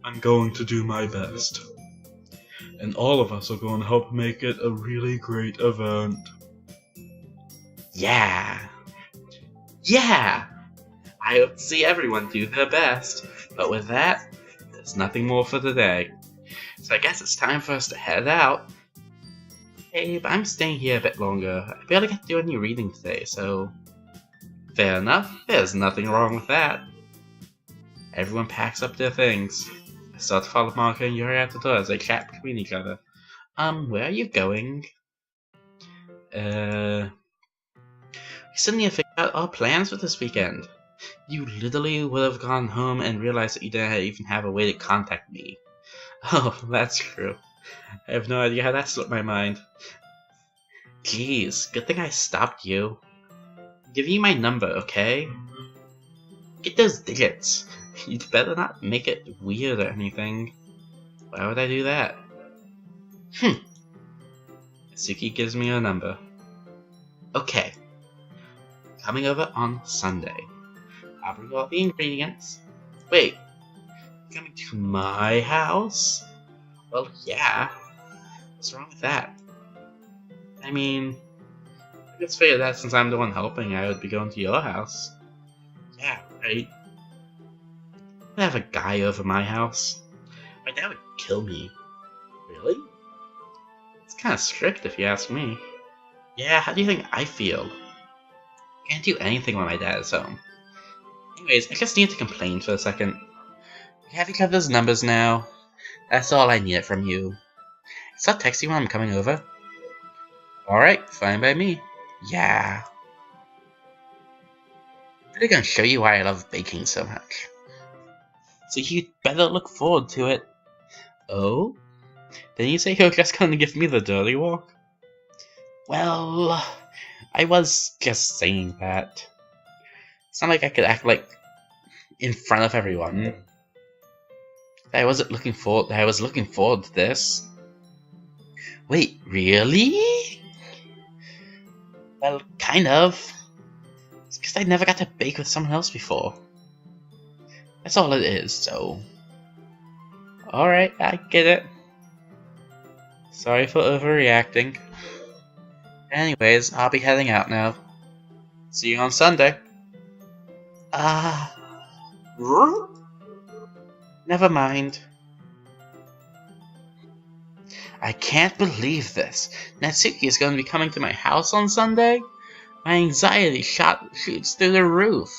I'm going to do my best. And all of us are going to help make it a really great event. Yeah! I hope to see everyone do their best. But with that, there's nothing more for today. So I guess it's time for us to head out. Hey, but I'm staying here a bit longer. I barely get to do any reading today, so... fair enough, there's nothing wrong with that. Everyone packs up their things. I start to follow Monica and Yuri out the door as they chat between each other. Where are you going? We suddenly have figured out our plans for this weekend. You literally would have gone home and realized that you didn't even have a way to contact me. Oh, that's true. I have no idea how that slipped my mind. Jeez, good thing I stopped you. I'm giving you my number, okay? Get those digits. You'd better not make it weird or anything. Why would I do that? Suki gives me her number. Okay. Coming over on Sunday. I'll bring all the ingredients. Wait. Coming to my house? Well, yeah. What's wrong with that? I mean, I just figured that since I'm the one helping, I would be going to your house. Yeah, right. I'd have a guy over my house. My dad would kill me. Really? It's kind of strict if you ask me. Yeah, how do you think I feel? Can't do anything when my dad is home. Anyways, I just need to complain for a second. We have each other's numbers now. That's all I need from you. Stop texting when I'm coming over. Alright, fine by me. Yeah. I'm really gonna show you why I love baking so much. So you'd better look forward to it. Oh? Didn't you say you were just gonna give me the dirty walk? Well, I was just saying that. It's not like I could act like in front of everyone. I was looking forward to this. Wait, really? Well, kind of. It's because I never got to bake with someone else before. That's all it is, so... Alright, I get it. Sorry for overreacting. Anyways, I'll be heading out now. See you on Sunday. Never mind. I can't believe this. Natsuki is going to be coming to my house on Sunday? My anxiety shoots through the roof.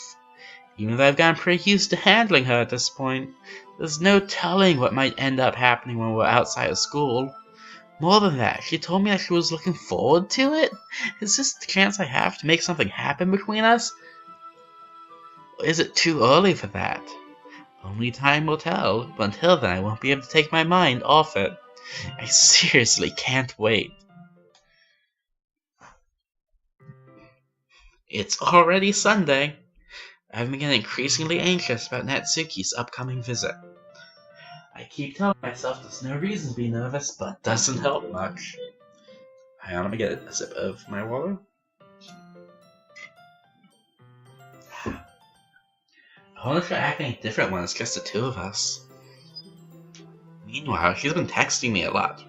Even though I've gotten pretty used to handling her at this point, there's no telling what might end up happening when we're outside of school. More than that, she told me that she was looking forward to it? Is this the chance I have to make something happen between us? Or is it too early for that? Only time will tell, but until then I won't be able to take my mind off it. I seriously can't wait. It's already Sunday. I've been getting increasingly anxious about Natsuki's upcoming visit. I keep telling myself there's no reason to be nervous, but it doesn't help much. Hang on, let me get a sip of my water. I wonder if she'll act any different when it's just the two of us. Meanwhile, she's been texting me a lot.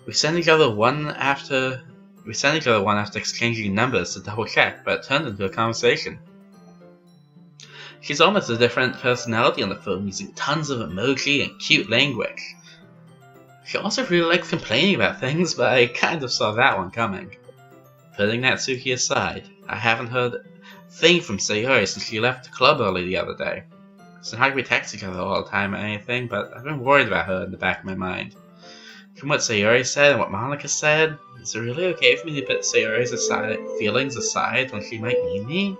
We send each other one after exchanging numbers to double check, but it turned into a conversation. She's almost a different personality on the phone, using tons of emoji and cute language. She also really likes complaining about things, but I kind of saw that one coming. Putting Natsuki aside, I haven't heard a thing from Sayori since she left the club early the other day. It's not like we text each other all the time or anything, but I've been worried about her in the back of my mind. From what Sayori said and what Monica said, is it really okay for me to put Sayori's feelings aside when she might need me?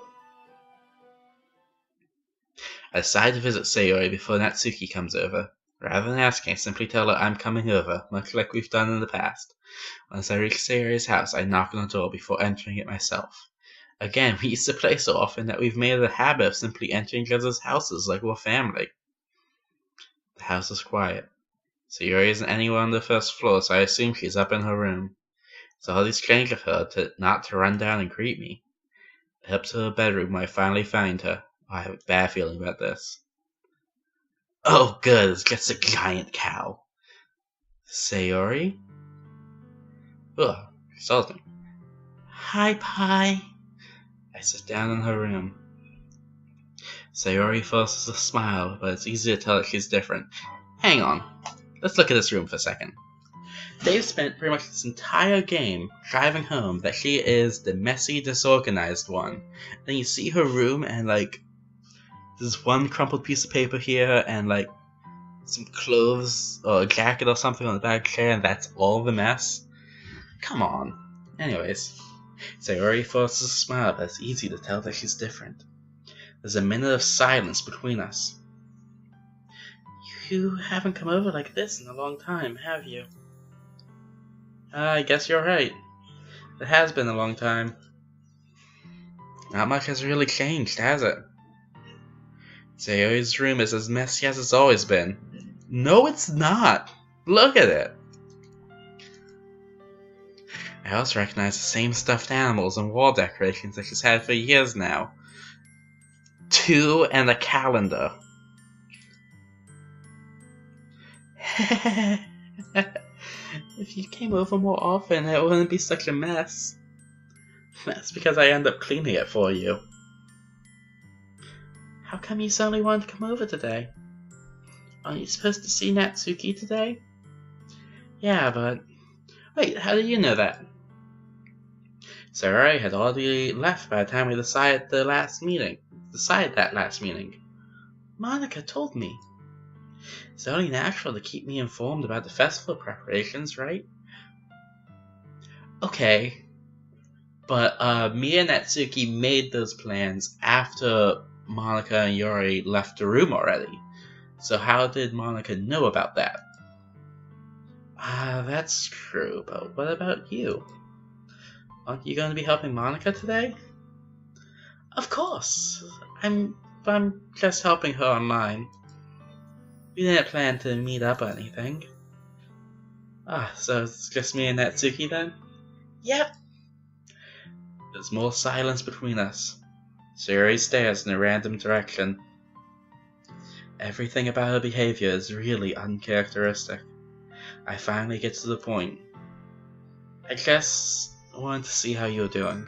I decided to visit Sayori before Natsuki comes over. Rather than asking, I simply tell her I'm coming over, much like we've done in the past. Once I reach Sayori's house, I knock on the door before entering it myself. Again, we used to play so often that we've made it a habit of simply entering each other's houses like we're family. The house is quiet. Sayori isn't anywhere on the first floor, so I assume she's up in her room. It's hardly strange of her not to run down and greet me. I head up to her bedroom where I finally find her. I have a bad feeling about this. Oh good, it's just a giant cow. Sayori? Ugh, she tells me. Hi, Pie. I sit down in her room. Sayori forces a smile, but it's easy to tell that she's different. Hang on, let's look at this room for a second. They've spent pretty much this entire game driving home that she is the messy, disorganized one. Then you see her room and there's one crumpled piece of paper here and some clothes or a jacket or something on the back chair, and that's all the mess? Come on. Anyways, Sayori forces a smile, but it's easy to tell that she's different. There's a minute of silence between us. You haven't come over like this in a long time, have you? I guess you're right. It has been a long time. Not much has really changed, has it? Sayori's room is as messy as it's always been. No, it's not! Look at it! I also recognize the same stuffed animals and wall decorations that she's had for years now. 2 and a calendar. If you came over more often, it wouldn't be such a mess. That's because I end up cleaning it for you. How come you suddenly wanted to come over today? Aren't you supposed to see Natsuki today? Yeah, but... Wait, how do you know that? Sarai had already left by the time we decided that last meeting. Monica told me. It's only natural to keep me informed about the festival preparations, right? Okay. But me and Natsuki made those plans after Monica and Yuri left the room already. So how did Monica know about that? That's true, but what about you? Aren't you going to be helping Monica today? Of course! I'm just helping her online. We didn't plan to meet up or anything. So it's just me and Natsuki then? Yep! There's more silence between us. Sayori stares in a random direction. Everything about her behavior is really uncharacteristic. I finally get to the point. I just wanted to see how you were doing.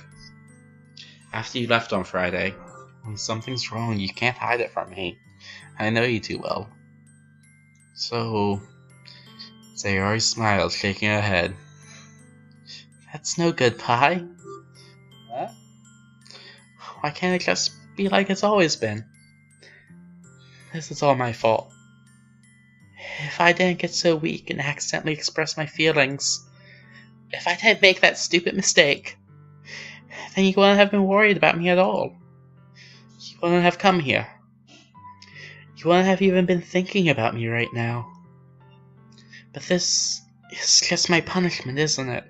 After you left on Friday, when something's wrong, you can't hide it from me. I know you too well. So, Sayori smiled, shaking her head. That's no good, Pie. What? Why can't it just be like it's always been? This is all my fault. If I didn't get so weak and accidentally express my feelings, if I didn't make that stupid mistake, then you wouldn't have been worried about me at all. You wouldn't have come here. You wouldn't have even been thinking about me right now. But this is just my punishment, isn't it?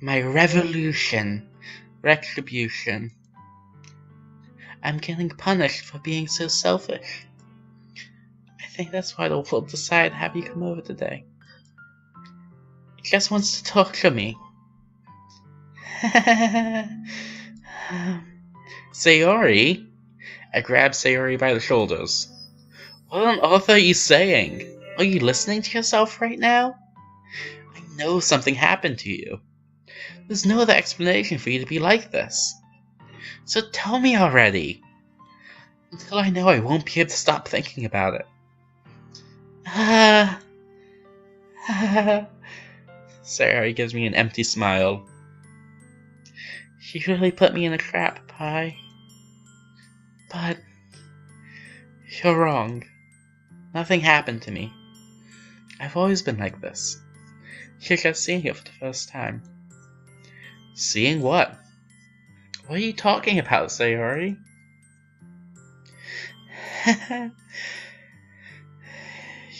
My retribution. I'm getting punished for being so selfish. I think that's why the world decided to have you come over today. It just wants to torture me. Sayori? I grabbed Sayori by the shoulders. What on earth are you saying? Are you listening to yourself right now? I know something happened to you. There's no other explanation for you to be like this. So tell me already. Until I know I won't be able to stop thinking about it. Sayori gives me an empty smile. She really put me in a trap, Pie. But you're wrong. Nothing happened to me. I've always been like this. You're just seeing it for the first time. Seeing what? What are you talking about, Sayori?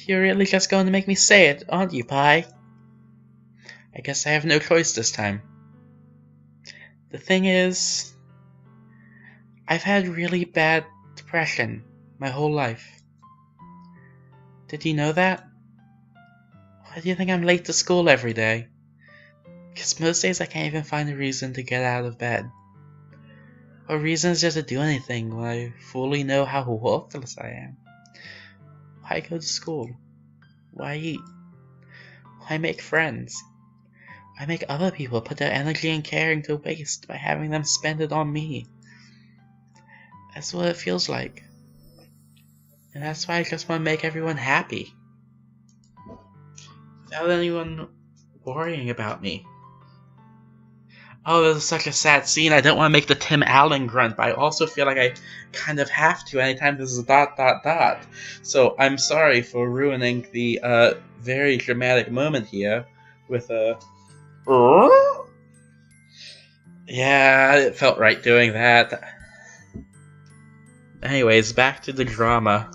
You're really just going to make me say it, aren't you, Pie? I guess I have no choice this time. The thing is, I've had really bad depression my whole life. Did you know that? Why do you think I'm late to school every day? Because most days I can't even find a reason to get out of bed. Or reasons just to do anything when I fully know how worthless I am. Why go to school? Why eat? Why make friends? Why make other people put their energy and caring to waste by having them spend it on me? That's what it feels like. And that's why I just want to make everyone happy. Without anyone worrying about me. Oh, this is such a sad scene. I don't want to make the Tim Allen grunt, but I also feel like I kind of have to anytime this is a ... So I'm sorry for ruining the very dramatic moment here with a... Yeah, it felt right doing that. Anyways, back to the drama.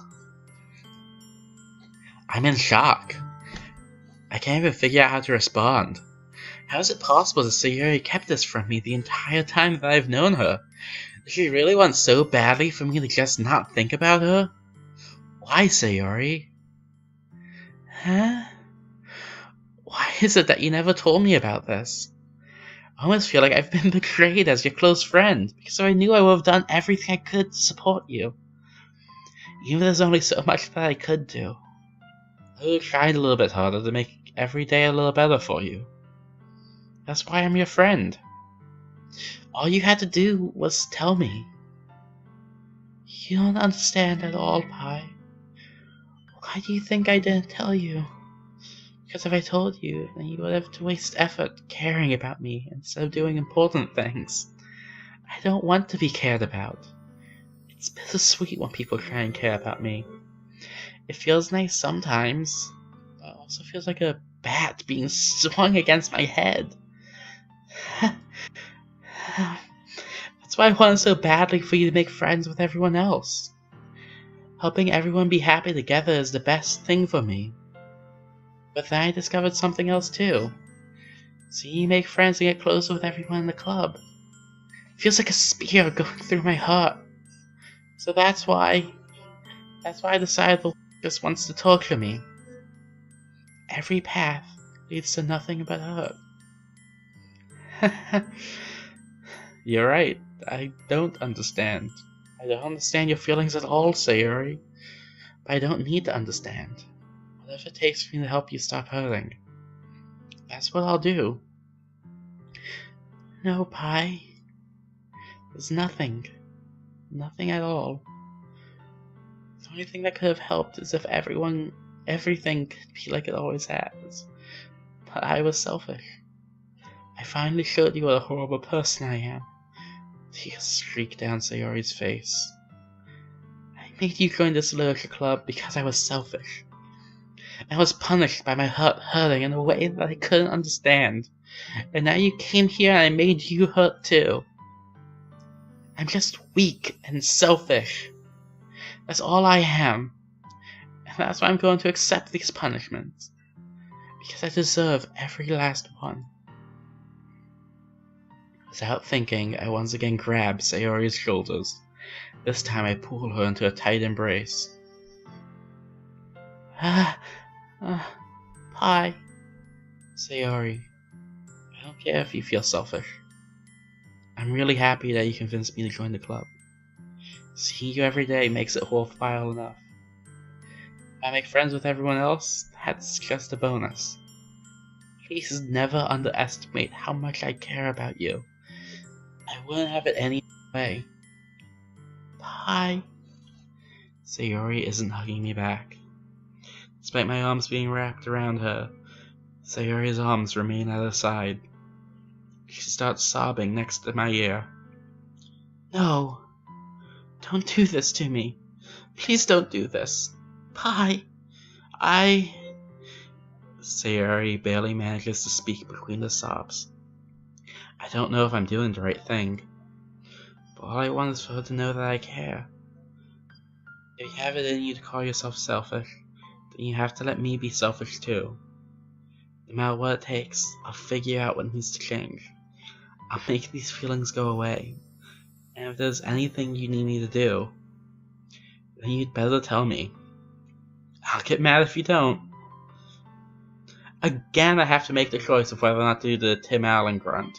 I'm in shock. I can't even figure out how to respond. How is it possible that Sayori kept this from me the entire time that I've known her? Does she really want so badly for me to just not think about her? Why, Sayori? Huh? Why is it that you never told me about this? I almost feel like I've been betrayed as your close friend, because I knew I would have done everything I could to support you. Even if there's only so much that I could do. I would have tried a little bit harder to make every day a little better for you. That's why I'm your friend. All you had to do was tell me. You don't understand at all, Pi. Why do you think I didn't tell you? Because if I told you, then you would have to waste effort caring about me instead of doing important things. I don't want to be cared about. It's bittersweet when people try and care about me. It feels nice sometimes, but it also feels like a bat being swung against my head. That's why I wanted so badly for you to make friends with everyone else. Helping everyone be happy together is the best thing for me. But then I discovered something else too. Seeing you make friends and get closer with everyone in the club. It feels like a spear going through my heart. So that's why I decided the just wants to torture me. Every path leads to nothing but hurt. You're right. I don't understand. I don't understand your feelings at all, Sayori. But I don't need to understand. Whatever it takes for me to help you stop hurting. That's what I'll do. No, Pi. There's nothing. Nothing at all. The only thing that could have helped is if everything could be like it always has. But I was selfish. I finally showed you what a horrible person I am. Tears streaked down Sayori's face. I made you join this literature club because I was selfish. I was punished by my heart hurting in a way that I couldn't understand. And now you came here and I made you hurt too. I'm just weak and selfish. That's all I am. And that's why I'm going to accept these punishments. Because I deserve every last one. Without thinking, I once again grab Sayori's shoulders. This time I pull her into a tight embrace. Pi. Sayori, I don't care if you feel selfish. I'm really happy that you convinced me to join the club. Seeing you every day makes it worthwhile enough. If I make friends with everyone else, that's just a bonus. Please never underestimate how much I care about you. I wouldn't have it any way. Pi. Sayori isn't hugging me back. Despite my arms being wrapped around her, Sayori's arms remain at her side. She starts sobbing next to my ear. No. Don't do this to me. Please don't do this. Pi. Sayori barely manages to speak between the sobs. I don't know if I'm doing the right thing, but all I want is for her to know that I care. If you have it in you to call yourself selfish, then you have to let me be selfish too. No matter what it takes, I'll figure out what needs to change. I'll make these feelings go away. And if there's anything you need me to do, then you'd better tell me. I'll get mad if you don't. Again, I have to make the choice of whether or not to do the Tim Allen grunt.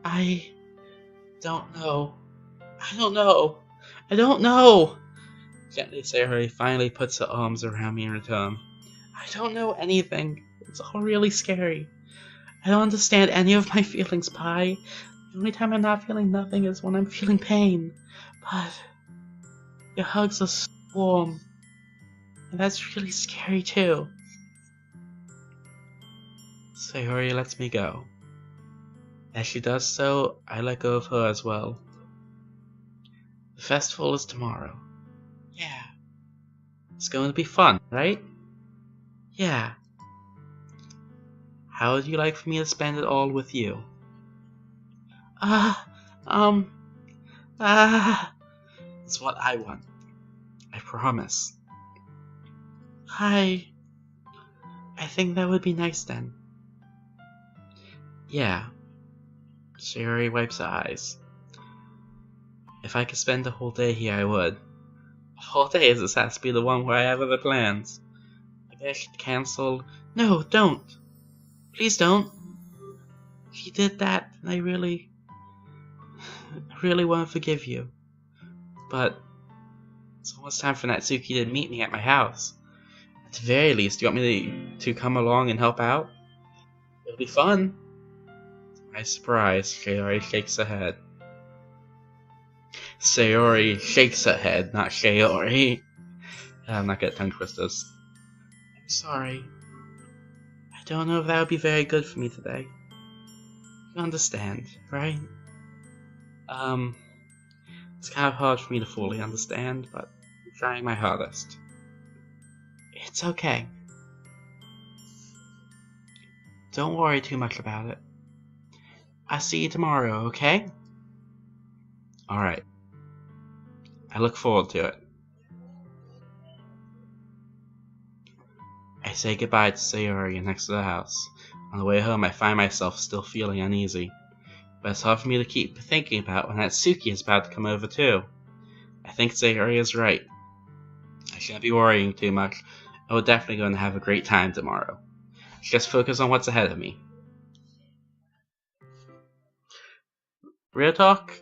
I don't know. I don't know. Gently, Sayori finally puts her arms around me in return. I don't know anything. It's all really scary. I don't understand any of my feelings, Pi. The only time I'm not feeling nothing is when I'm feeling pain. But your hugs are so warm. And that's really scary too. Sayori lets me go. As she does so, I let go of her as well. The festival is tomorrow. Yeah. It's going to be fun, right? Yeah. How would you like for me to spend it all with you? It's what I want. I promise. Hi. I think that would be nice then. Yeah. Sayori wipes her eyes. If I could spend the whole day here, I would. A whole day as this has to be the one where I have other plans. Maybe I should cancel. No, don't! Please don't! If you did that, then I really want to forgive you. But it's almost time for Natsuki to meet me at my house. At the very least, you want me to come along and help out? It'll be fun. To my surprise, Sayori shakes her head. Sayori shakes her head, not Sayori. I'm not good at tongue twisters. I'm sorry. I don't know if that would be very good for me today. You understand, right? It's kind of hard for me to fully understand, but I'm trying my hardest. It's okay. Don't worry too much about it. I'll see you tomorrow, okay? Alright. I look forward to it. I say goodbye to Sayori next to the house. On the way home, I find myself still feeling uneasy. But it's hard for me to keep thinking about when Natsuki is about to come over too. I think Sayori is right. I shouldn't be worrying too much. We're definitely going to have a great time tomorrow. Just focus on what's ahead of me. Real talk,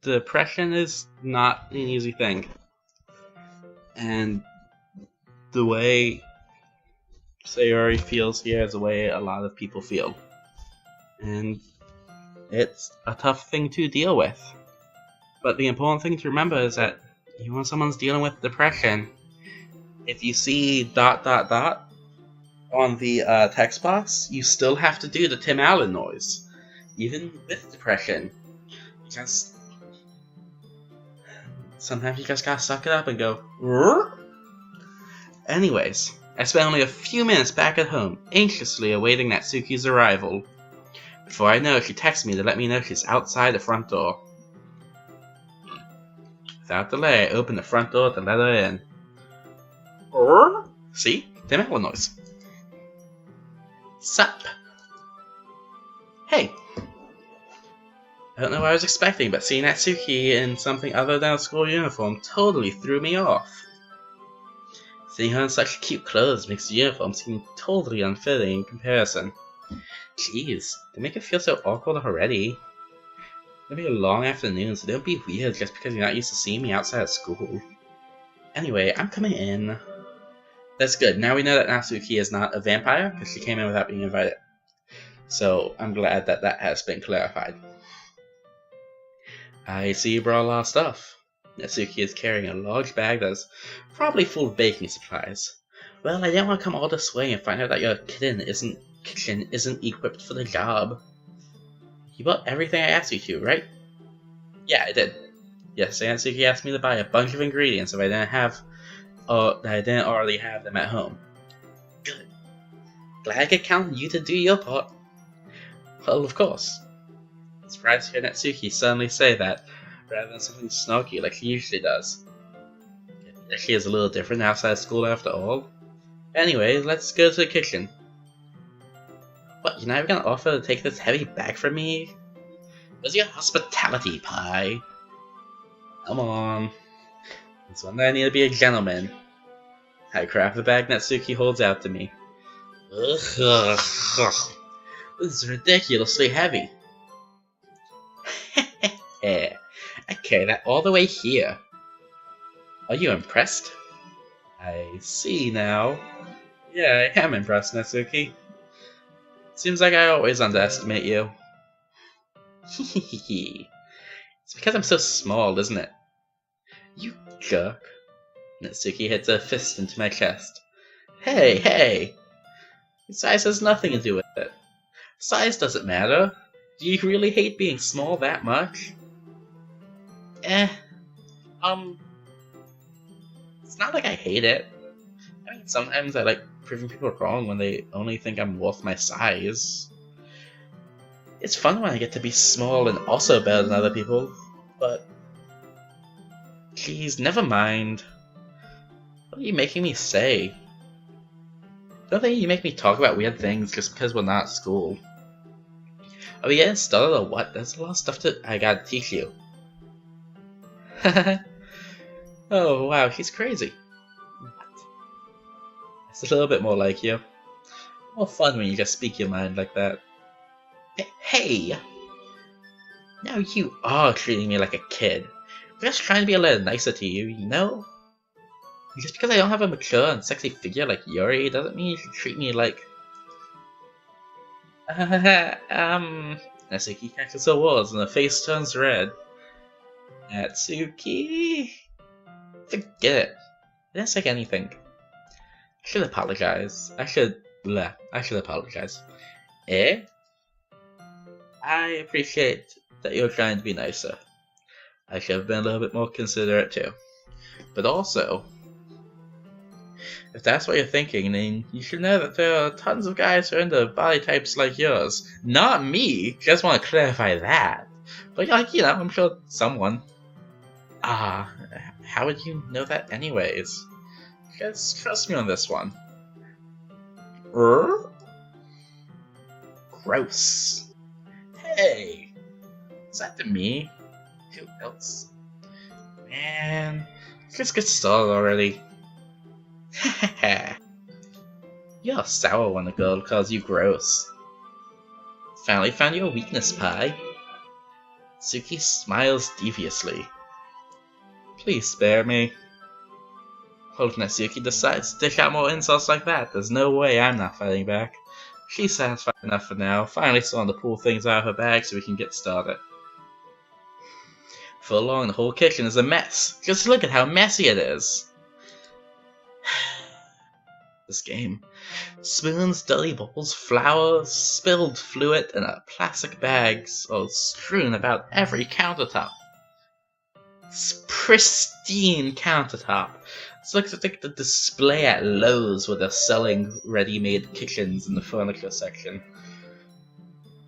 depression is not an easy thing. And the way Sayori feels here is the way a lot of people feel. And it's a tough thing to deal with. But the important thing to remember is that even when someone's dealing with depression, if you see ... on the text box, you still have to do the Tim Allen noise. Even with depression. Because sometimes you just gotta suck it up and go, "Rrr." Anyways, I spent only a few minutes back at home, anxiously awaiting Natsuki's arrival. Before I know it, she texts me to let me know she's outside the front door. Without delay, I open the front door to let her in. See? Tim Allen noise. Sup? Hey! I don't know what I was expecting, but seeing Natsuki in something other than a school uniform totally threw me off. Seeing her in such cute clothes makes the uniform seem totally unfitting in comparison. Jeez, they make it feel so awkward already. It'll be a long afternoon, so don't be weird just because you're not used to seeing me outside of school. Anyway, I'm coming in. That's good. Now we know that Natsuki is not a vampire, because she came in without being invited. So I'm glad that that has been clarified. I see you brought a lot of stuff. Natsuki is carrying a large bag that's probably full of baking supplies. Well, I didn't want to come all this way and find out that your kitchen isn't equipped for the job. You bought everything I asked you to, right? Yeah, I did. Yes, Natsuki asked me to buy a bunch of ingredients if I didn't already have them at home. Good. Glad I could count on you to do your part. Well, of course. Surprised to hear Natsuki suddenly say that, rather than something snarky like she usually does. She is a little different outside school after all. Anyway, let's go to the kitchen. What, you're not even gonna offer to take this heavy bag from me? Where's your hospitality, pie? Come on. It's one that I need to be a gentleman. I grab the bag Natsuki holds out to me. Ugh. This is ridiculously heavy. I carry that all the way here. Are you impressed? I see now. Yeah, I am impressed, Natsuki. Seems like I always underestimate you. It's because I'm so small, isn't it? You jerk. Natsuki hits her fist into my chest. Hey! Your size has nothing to do with it. Size doesn't matter. Do you really hate being small that much? It's not like I hate it. I mean, sometimes I like proving people wrong when they only think I'm worth my size. It's fun when I get to be small and also better than other people, but... Please, never mind. What are you making me say? Don't think you make me talk about weird things just because we're not at school. Are we getting started or what? There's a lot of stuff I gotta teach you. Oh wow, she's crazy. What? It's a little bit more like you. More fun when you just speak your mind like that. Hey! Now you are treating me like a kid. I'm just trying to be a little nicer to you, you know? Just because I don't have a mature and sexy figure like Yuri doesn't mean you should treat me like... Natsuki catches her words and her face turns red. Natsuki... Forget it. I didn't say anything. I should apologize. I should apologize. Eh? I appreciate that you're trying to be nicer. I should have been a little bit more considerate too. But also, if that's what you're thinking, then you should know that there are tons of guys who are into body types like yours. Not me! Just want to clarify that. But like, you know, I'm sure someone. How would you know that anyways? Just trust me on this one. Gross. Hey! Is that to me? Who else? Man, just get started already. You're a sour when a girl calls you gross. Finally found your weakness, Pi. Suki smiles deviously. Please spare me. Well, if Natsuki decides to dish out more insults like that, there's no way I'm not fighting back. She's satisfied enough for now, finally starting to pull things out of her bag so we can get started. For long, the whole kitchen is a mess. Just look at how messy it is. This game. Spoons, dirty bowls, flour, spilled fluid, and plastic bags all strewn about every countertop. This pristine countertop. It looks like the display at Lowe's where they're selling ready-made kitchens in the furniture section.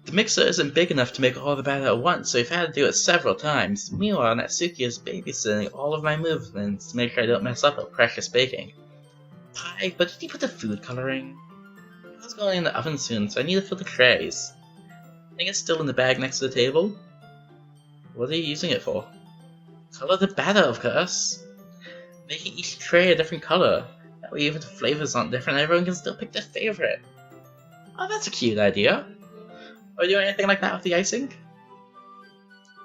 The mixer isn't big enough to make all the batter at once, so we've had to do it several times. Meanwhile, Natsuki is babysitting all of my movements to make sure I don't mess up her precious baking. Pie, but did you put the food coloring? It's going in the oven soon, so I need to fill the trays. I think it's still in the bag next to the table. What are you using it for? Color the batter, of course. Making each tray a different color. That way even the flavors aren't different, everyone can still pick their favorite. Oh, that's a cute idea. Are you doing anything like that with the icing?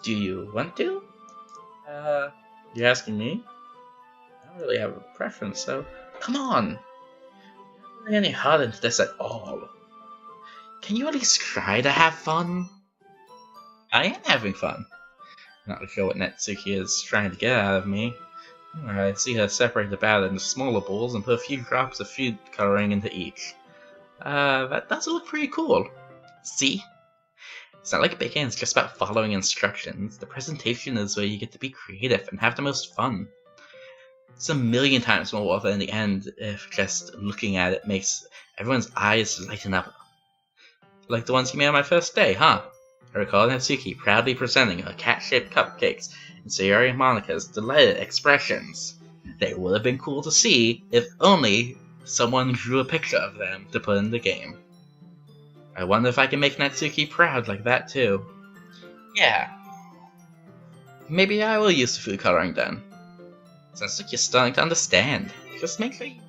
Do you want to? You're asking me? I don't really have a preference, so come on! You're not putting any heart into this at all. Can you at least try to have fun? I am having fun. I'm not sure what Natsuki is trying to get out of me. I see her separate the batter into smaller bowls and put a few drops of food coloring into each. That does look pretty cool. See? It's not like baking is just about following instructions. The presentation is where you get to be creative and have the most fun. It's a million times more worth it in the end if just looking at it makes everyone's eyes lighten up. Like the ones you made on my first day, huh? I recall Natsuki proudly presenting her cat-shaped cupcakes and Sayori and Monika's delighted expressions. They would have been cool to see if only someone drew a picture of them to put in the game. I wonder if I can make Natsuki proud like that too. Yeah. Maybe I will use the food coloring then. Sounds like you're starting to understand. Just make sure you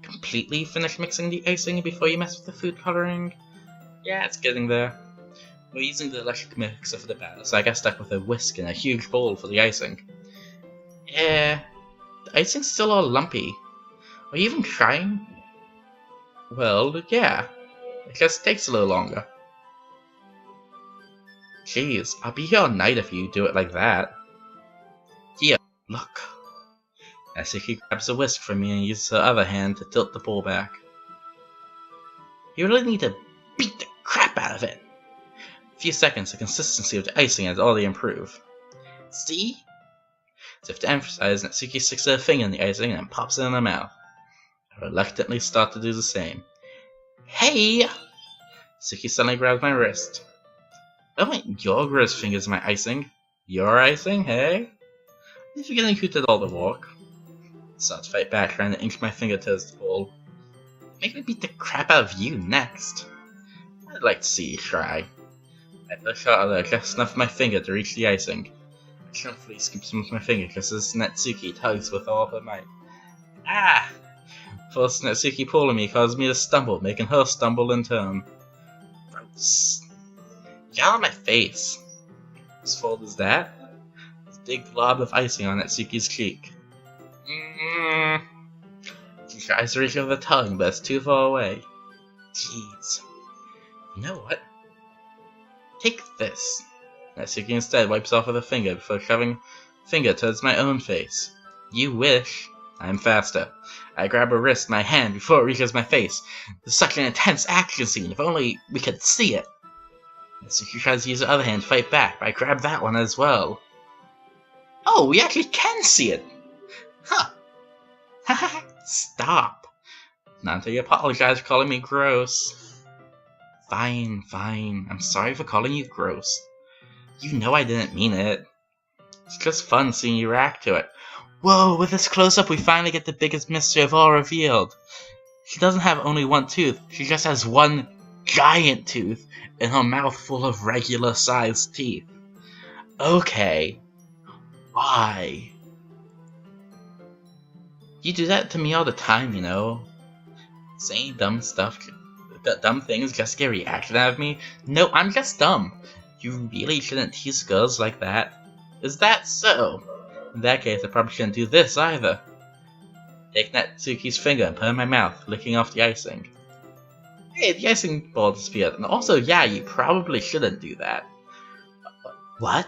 completely finish mixing the icing before you mess with the food coloring. Yeah, it's getting there. We're using the electric mixer for the batter, so I got stuck with a whisk and a huge bowl for the icing. Yeah, the icing's still all lumpy. Are you even trying? Well, yeah. It just takes a little longer. Jeez, I'll be here all night if you do it like that. Here, look. Natsuki grabs a whisk from me and uses her other hand to tilt the bowl back. You really need to beat the crap out of it. A few seconds, the consistency of the icing has already improved. See? As if to emphasize, Natsuki sticks her finger in the icing and pops it in her mouth. I reluctantly start to do the same. Hey! Natsuki suddenly grabs my wrist. Don't want your gross fingers in my icing. Your icing, hey? You're forgetting who did all the work. I start to fight back, trying to ink my fingertips to the bowl. Make me beat the crap out of you next. I'd like to see you try. I push out just enough of my finger to reach the icing. I shufflingly scoop some with my finger just as Natsuki tugs with all her might. Ah! Forced Natsuki pulling me caused me to stumble, making her stumble in turn. Gross. Get out of my face. As cold as that? This big glob of icing on Natsuki's cheek. She tries to reach over the tongue, but it's too far away. Jeez. You know what? Take this. Natsuki instead wipes off with a finger before shoving finger towards my own face. You wish. I'm faster. I grab her wrist in my hand before it reaches my face. This is such an intense action scene, if only we could see it. Natsuki tries to use the other hand to fight back, but I grab that one as well. Oh, we actually can see it! Huh. Haha, stop. Not until you apologize for calling me gross. Fine. I'm sorry for calling you gross. You know I didn't mean it. It's just fun seeing you react to it. Whoa, with this close-up we finally get the biggest mystery of all revealed. She doesn't have only one tooth, she just has one giant tooth in her mouth full of regular-sized teeth. Okay. Why? You do that to me all the time, you know. Saying dumb things just to get a reaction out of me. No, I'm just dumb. You really shouldn't tease girls like that. Is that so? In that case, I probably shouldn't do this either. Take Natsuki's finger and put it in my mouth, licking off the icing. Hey, the icing ball disappeared. And also, yeah, you probably shouldn't do that. What?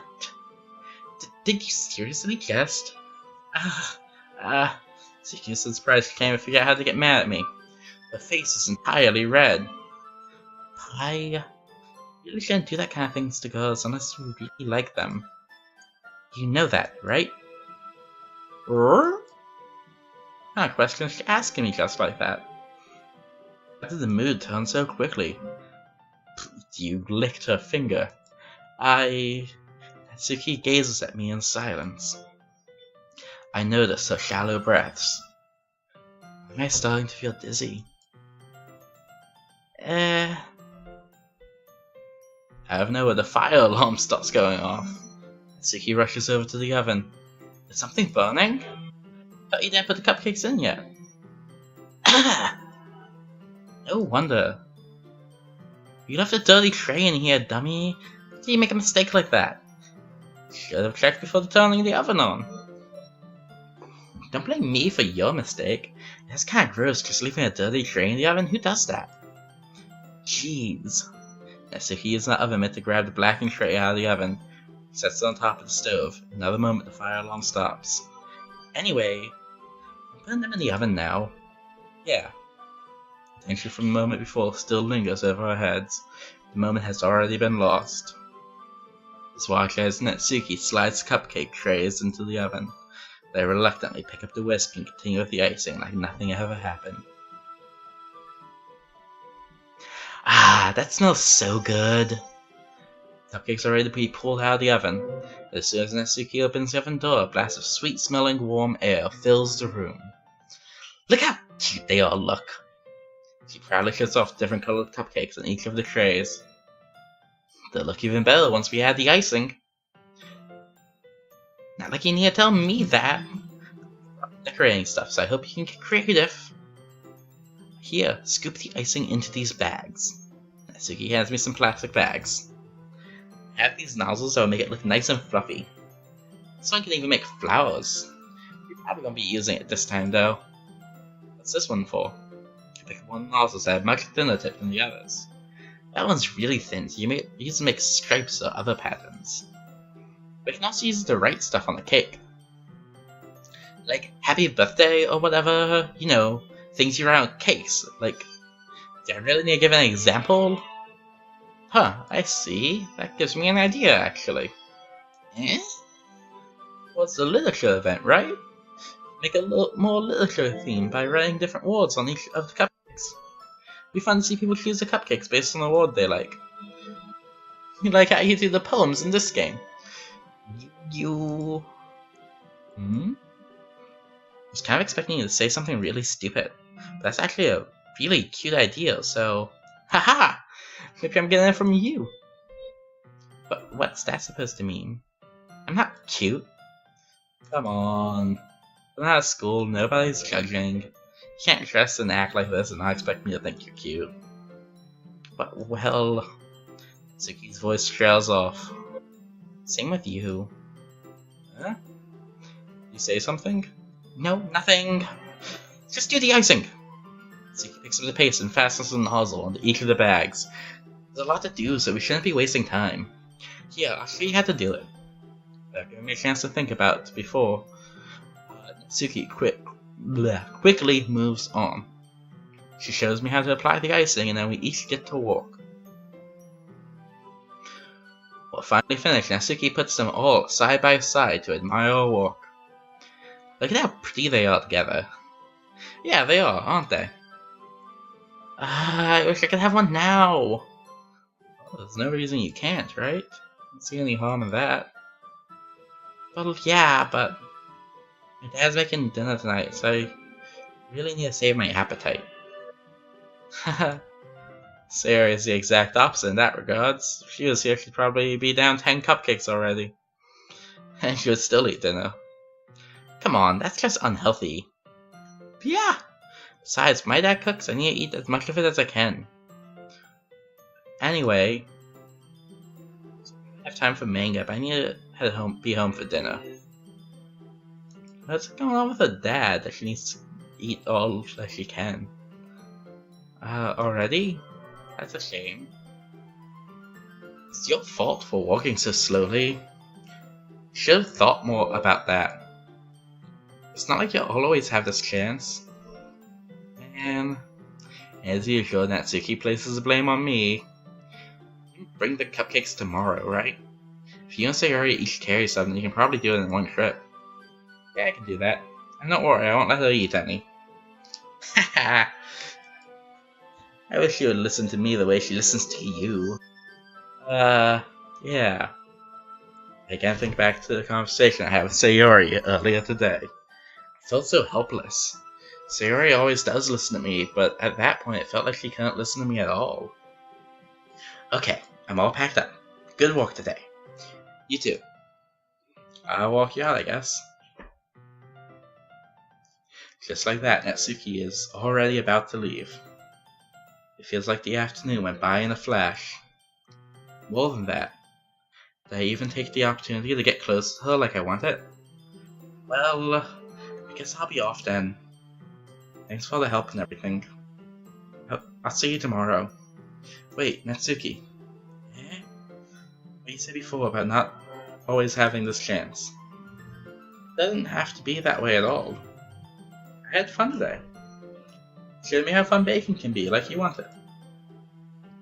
Did you seriously just? Natsuki is so surprised she can't even figure out how to get mad at me. Her face is entirely red. You really shouldn't do that kind of things to girls unless you really like them. You know that, right? What kind of question is she asking me just like that? How did the mood turn so quickly? You licked her finger. Natsuki gazes at me in silence. I notice her shallow breaths. Am I starting to feel dizzy? Out of nowhere, the fire alarm starts going off. Natsuki rushes over to the oven. Is something burning? Thought you didn't put the cupcakes in yet. No wonder. You left a dirty tray in here, dummy. How do you make a mistake like that? Should have checked before turning the oven on. Don't blame me for your mistake. It's kinda gross just leaving a dirty tray in the oven. Who does that? Jeez. Natsuki uses the oven mitt to grab the blackened tray out of the oven. Sets it on top of the stove. Another moment, the fire alarm stops. Anyway, I'm putting them in the oven now. Yeah. The tension from the moment before still lingers over our heads. The moment has already been lost. As watch as Natsuki slides cupcake trays into the oven. They reluctantly pick up the whisk and continue with the icing like nothing ever happened. That smells so good. Cupcakes are ready to be pulled out of the oven. As soon as Natsuki opens the oven door, a blast of sweet-smelling warm air fills the room. Look how cute they all look! She proudly shows off different colored cupcakes on each of the trays. They'll look even better once we add the icing. Not like you need to tell me that. Decorating stuff, so I hope you can get creative. Here, scoop the icing into these bags. Natsuki hands me some plastic bags. I have these nozzles that will make it look nice and fluffy. This one can even make flowers. You're probably going to be using it this time though. What's this one for? You pick one nozzle that have much thinner tip than the others. That one's really thin, so you use to make stripes or other patterns. But you can also use the right stuff on the cake. Like happy birthday or whatever, you know, things you write on cakes. Like, do I really need to give an example? Huh, I see. That gives me an idea, actually. Eh? Well, it's a literature event, right? Make a more literature theme by writing different words on each of the cupcakes. We fun to see people choose the cupcakes based on the word they like. Like how you do the poems in this game. I was kind of expecting you to say something really stupid, but that's actually a really cute idea, so... Haha! Maybe I'm getting it from you. But what's that supposed to mean? I'm not cute. Come on. I'm not at school, nobody's judging. You can't dress and act like this and not expect me to think you're cute. But, well... Suki's voice trails off. Same with you. Huh? You say something? No, nothing. Just do the icing. Suki picks up the paste and fastens the nozzle onto each of the bags. There's a lot to do, so we shouldn't be wasting time. Yeah, I'll show you how to do it. Giving me a chance to think about it before. Suki quickly moves on. She shows me how to apply the icing, and then we each get to walk. We're finally finished, and Suki puts them all side by side to admire our walk. Look at how pretty they are together. Yeah, they are, aren't they? I wish I could have one now. Well, there's no reason you can't, right? I don't see any harm in that. Well, yeah, but my dad's making dinner tonight, so I really need to save my appetite. Haha. Sarah is the exact opposite in that regards. If she was here, she'd probably be down 10 cupcakes already. And she would still eat dinner. Come on, that's just unhealthy. Yeah! Besides, my dad cooks, I need to eat as much of it as I can. Anyway, I have time for manga, but I need to be home for dinner. What's going on with her dad that she needs to eat all that she can? Already? That's a shame. It's your fault for walking so slowly. You should have thought more about that. It's not like you'll always have this chance. And as usual, Natsuki places the blame on me. You can bring the cupcakes tomorrow, right? If you and Sayori each carry something, you can probably do it in one trip. Yeah, I can do that. And don't worry, I won't let her eat any. Haha. I wish she would listen to me the way she listens to you. Yeah. I can't think back to the conversation I had with Sayori earlier today. I felt so helpless. Sayori always does listen to me, but at that point it felt like she couldn't listen to me at all. Okay, I'm all packed up. Good walk today. You too. I'll walk you out, I guess. Just like that, Natsuki is already about to leave. It feels like the afternoon went by in a flash. More than that, did I even take the opportunity to get close to her like I wanted? Well, I guess I'll be off then. Thanks for the help and everything. I'll see you tomorrow. Wait, Natsuki. Eh? What you said before about not always having this chance. It doesn't have to be that way at all. I had fun today. Showed me how fun baking can be, like you wanted.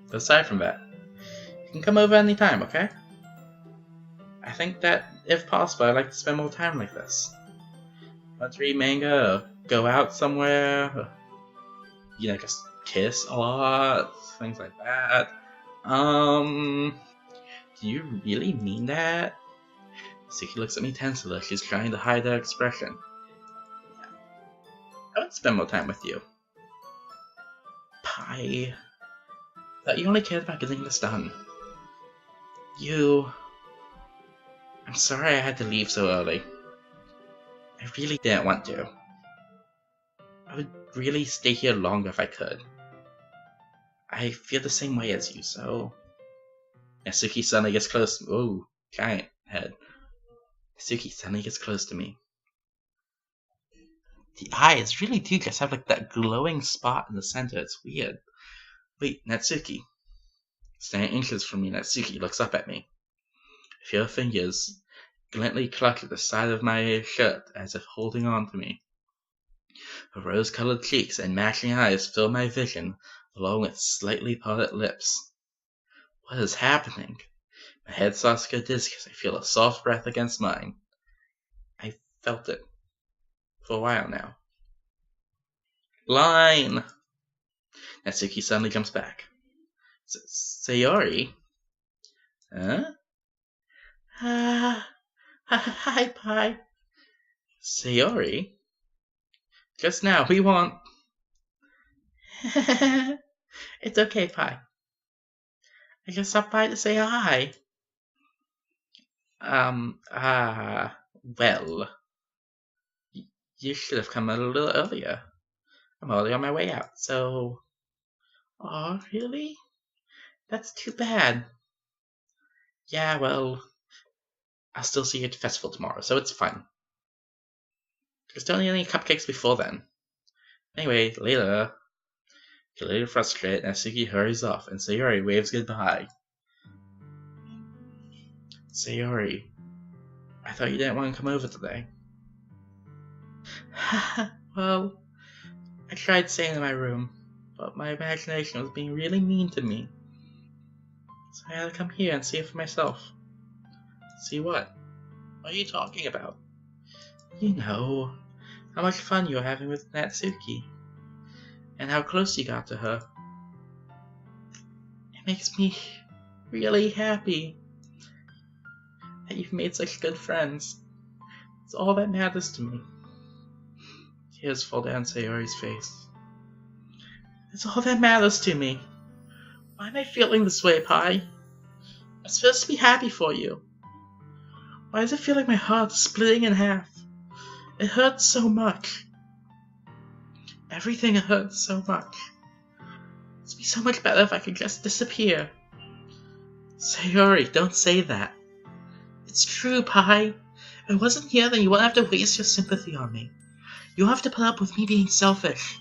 But aside from that, you can come over anytime, okay? I think that, if possible, I'd like to spend more time like this. Let's read manga, or go out somewhere, or, just kiss a lot, things like that. Do you really mean that? Suki looks at me tensely, she's trying to hide her expression. Yeah. I would spend more time with you. I thought you only cared about getting this done. I'm sorry I had to leave so early. I really didn't want to. I would really stay here longer if I could. I feel the same way as you, so... Natsuki suddenly gets close to me. Ooh, giant head. Natsuki suddenly gets close to me. The eyes really do just have like that glowing spot in the center. It's weird. Wait, Natsuki. Standing inches from me, Natsuki looks up at me. I feel her fingers gently clutch at the side of my shirt as if holding on to me. Her rose-colored cheeks and matching eyes fill my vision, along with slightly parted lips. What is happening? My head starts to go dizzy as I feel a soft breath against mine. I felt it. For a while now. Line! Natsuki suddenly jumps back. Sayori? Huh? Hi, Pi. Sayori? Just now, we want... It's okay, Pi. I just stopped by to say hi. Well, you should have come a little earlier. I'm already on my way out, so... Oh, really? That's too bad. Yeah, well, I'll still see you at the festival tomorrow, so it's fine. Just don't eat any cupcakes before then. Anyway, later. Get a little frustrated, and Suki hurries off, and Sayori waves goodbye. Sayori, I thought you didn't want to come over today. Well, I tried staying in my room, but my imagination was being really mean to me. So I had to come here and see it for myself. See what? What are you talking about? You know, how much fun you were having with Natsuki, and how close you got to her. It makes me really happy that you've made such good friends. It's all that matters to me. Tears fall down Sayori's face. It's all that matters to me. Why am I feeling this way, Pi? I'm supposed to be happy for you. Why does it feel like my heart's splitting in half? It hurts so much. Everything hurts so much. It'd be so much better if I could just disappear. Sayori, don't say that. It's true, Pi. If I wasn't here, then you wouldn't have to waste your sympathy on me. You have to put up with me being selfish.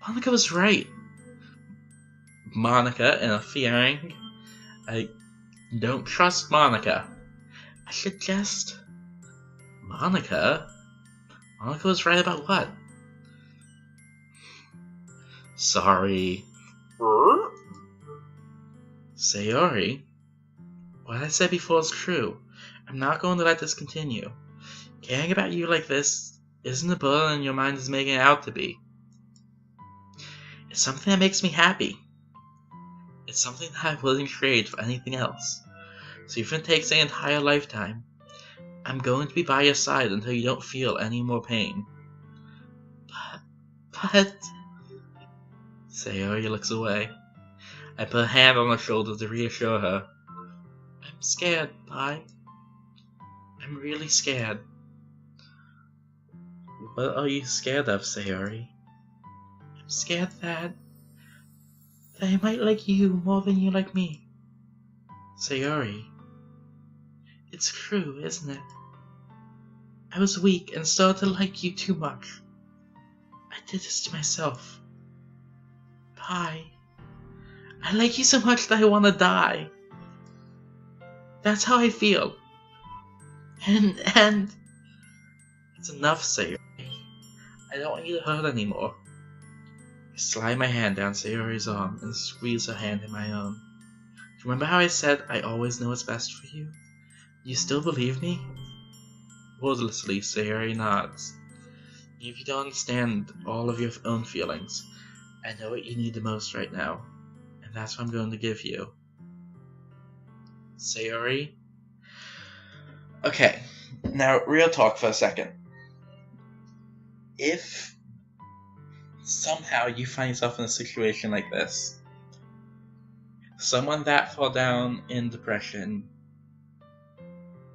Monica was right. Monica, interfering. I don't trust Monica. I should just... Monica? Monica was right about what? Sorry. Sayori? What I said before is true. I'm not going to let this continue. Caring about you like this isn't a burden your mind is making it out to be. It's something that makes me happy. It's something that I wouldn't trade for anything else. So even if it takes an entire lifetime, I'm going to be by your side until you don't feel any more pain. But... Sayori looks away. I put a hand on her shoulder to reassure her. I'm scared, Pi. I'm really scared. What are you scared of, Sayori? I'm scared that I might like you more than you like me. Sayori, it's true, isn't it? I was weak and started to like you too much. I did this to myself. Pi, I like you so much that I want to die. That's how I feel. And it's enough, Sayori. I don't want you to hurt anymore. I slide my hand down Sayori's arm and squeeze her hand in my own. Do you remember how I said I always know what's best for you? Do you still believe me? Wordlessly, Sayori nods. If you don't understand all of your own feelings, I know what you need the most right now, and that's what I'm going to give you. Sayori? Okay, now real talk for a second. If somehow you find yourself in a situation like this, someone that far down in depression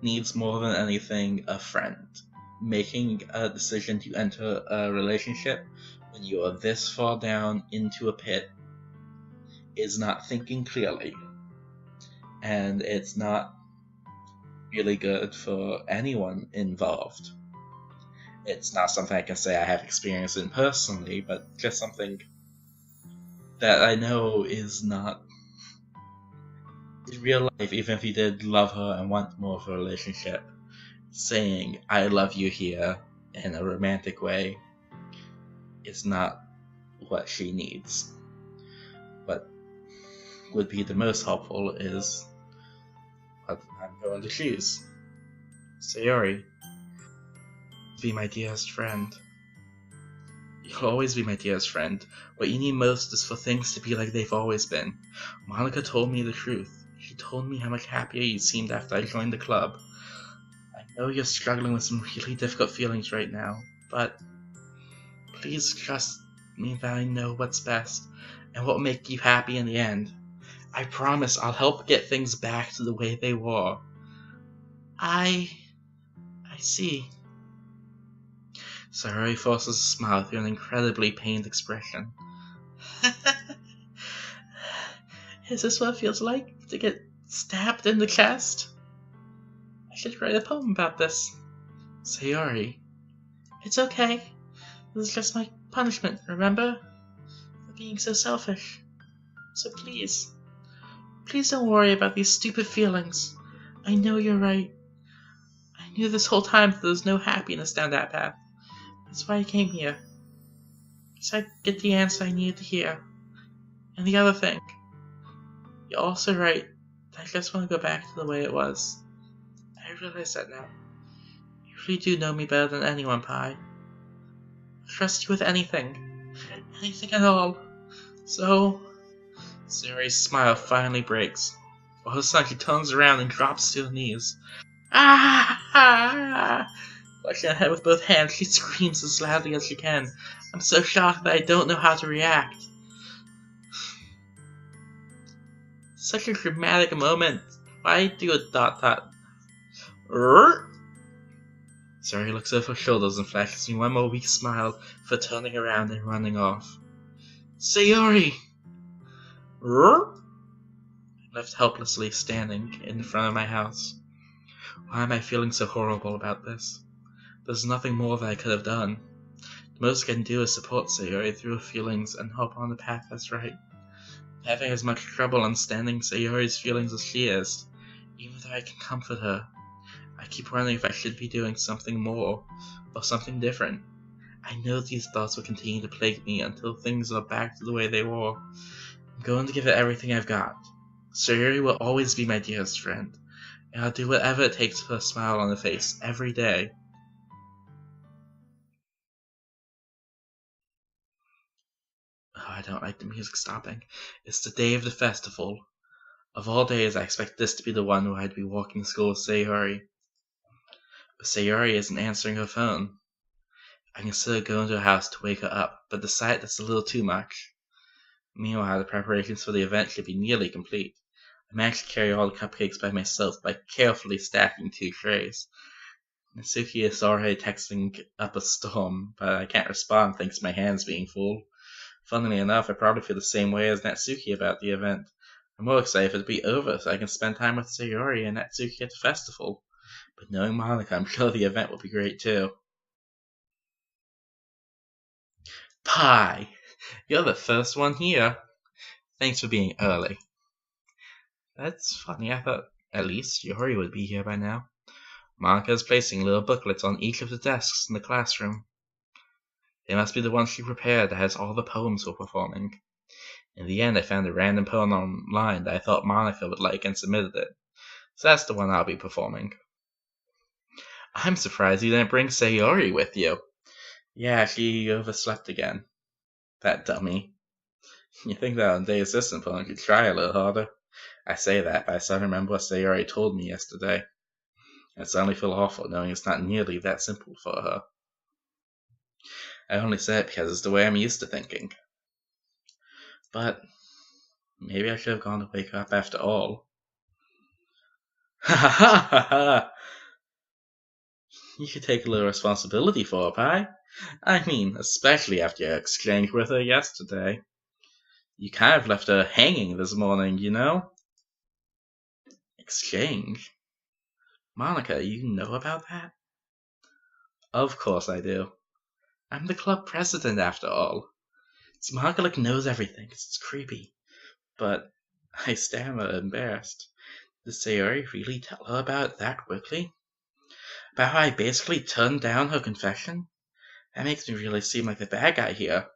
needs more than anything a friend. Making a decision to enter a relationship when you are this far down into a pit is not thinking clearly, and it's not really good for anyone involved. It's not something I can say I have experience in personally, but just something that I know is not in real life. Even if you did love her and want more of a relationship, saying I love you here in a romantic way is not what she needs. What would be the most helpful is what I'm going to choose. Sayori, be my dearest friend. You'll always be my dearest friend. What you need most is for things to be like they've always been. Monica told me the truth. She told me how much happier you seemed after I joined the club. I know you're struggling with some really difficult feelings right now, but please just mean that I know what's best and what will make you happy in the end. I promise I'll help get things back to the way they were. I see. Sayori forces a smile through an incredibly pained expression. Is this what it feels like to get stabbed in the chest? I should write a poem about this. Sayori. It's okay. This is just my punishment, remember? For being so selfish. So please don't worry about these stupid feelings. I know you're right. I knew this whole time that there was no happiness down that path. That's why I came here. So I'd get the answer I needed to hear. And the other thing. You're also right. I just want to go back to the way it was. I realize that now. You really do know me better than anyone, Pi. I trust you with anything. Anything at all. So... Sayori's smile finally breaks. All of a sudden she turns around and drops to her knees. Ah! Clutching her head with both hands, she screams as loudly as she can. I'm so shocked that I don't know how to react. Such a dramatic moment. Why do a dot? Sayori looks over her shoulders and flashes me one more weak smile for turning around and running off. Sayori! Left helplessly standing in front of my house. Why am I feeling so horrible about this? There's nothing more that I could have done. The most I can do is support Sayori through her feelings and help her on the path that's right. I'm having as much trouble understanding Sayori's feelings as she is, even though I can comfort her. I keep wondering if I should be doing something more, or something different. I know these thoughts will continue to plague me until things are back to the way they were. I'm going to give it everything I've got. Sayori will always be my dearest friend, and I'll do whatever it takes to put a smile on her face every day. Oh, I don't like the music stopping. It's the day of the festival. Of all days, I expect this to be the one where I'd be walking to school with Sayori. But Sayori isn't answering her phone. I consider going to her house to wake her up, but decide that's a little too much. Meanwhile, the preparations for the event should be nearly complete. I managed to carry all the cupcakes by myself by carefully stacking 2 trays. Natsuki is already texting up a storm, but I can't respond thanks to my hands being full. Funnily enough, I probably feel the same way as Natsuki about the event. I'm more excited for it to be over so I can spend time with Sayori and Natsuki at the festival. But knowing Monika, I'm sure the event will be great too. Pi! You're the first one here. Thanks for being early. That's funny, I thought at least Yori would be here by now. Monika is placing little booklets on each of the desks in the classroom. They must be the ones she prepared that has all the poems we're performing. In the end, I found a random poem online that I thought Monika would like and submitted it. So that's the one I'll be performing. I'm surprised you didn't bring Sayori with you. Yeah, she overslept again. That dummy. You think that on day assistant poem could try a little harder? I say that, but I suddenly remember what Sayori told me yesterday. I suddenly feel awful knowing it's not nearly that simple for her. I only say it because it's the way I'm used to thinking. But maybe I should have gone to wake her up after all. Ha ha ha ha ha! You could take a little responsibility for her, Pi. I mean, especially after your exchange with her yesterday. You kind of left her hanging this morning, you know? Exchange? Monika, you know about that? Of course I do. I'm the club president, after all. Monika knows everything. It's creepy. But I stammer, embarrassed. Did Sayori really tell her about it that quickly? About how I basically turned down her confession? That makes me really seem like the bad guy here.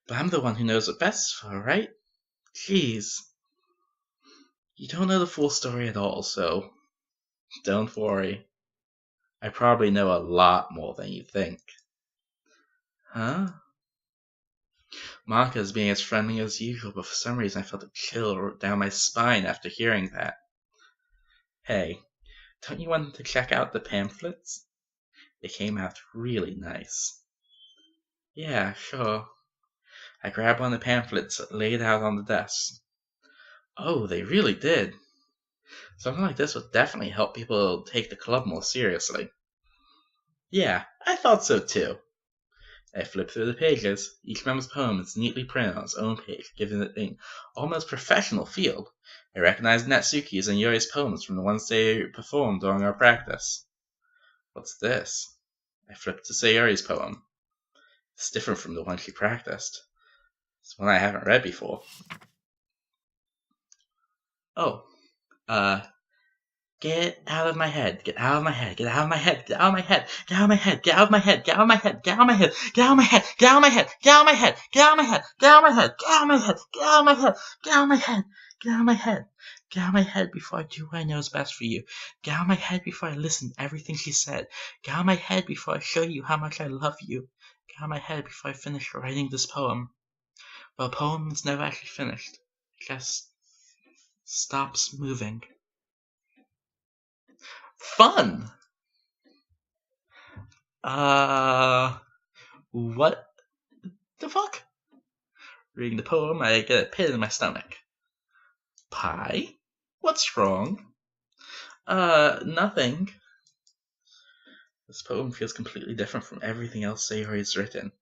But I'm the one who knows what best for her, right? Jeez. You don't know the full story at all, so don't worry. I probably know a lot more than you think. Huh? Monika is being as friendly as usual, but for some reason I felt a chill down my spine after hearing that. Hey, don't you want to check out the pamphlets? They came out really nice. Yeah, sure. I grabbed one of the pamphlets laid out on the desk. Oh, they really did. Something like this would definitely help people take the club more seriously. Yeah, I thought so too. I flipped through the pages. Each member's poem is neatly printed on its own page, giving it an almost professional feel. I recognized Natsuki's and Yuri's poems from the ones they performed during our practice. What's this? I flipped to Sayori's poem. It's different from the one she practiced. It's one I haven't read before. Oh, get out of my head, get out of my head, get out of my head, get out of my head, get out of my head, get out of my head, get out of my head, get out of my head, get out of my head, get out of my head, get out of my head, get out of my head, get out of my head, get out of my head, get out of my head, get out of my head, get out of my head, get out of my head before I do what I know is best for you. Get out of my head before I listen to everything she said. Get out of my head before I show you how much I love you. Get out of my head before I finish writing this poem. Well, the poem is never actually finished. It just stops moving. Fun! What the fuck? Reading the poem, I get a pit in my stomach. Pie? What's wrong? Nothing. This poem feels completely different from everything else Sayori's written.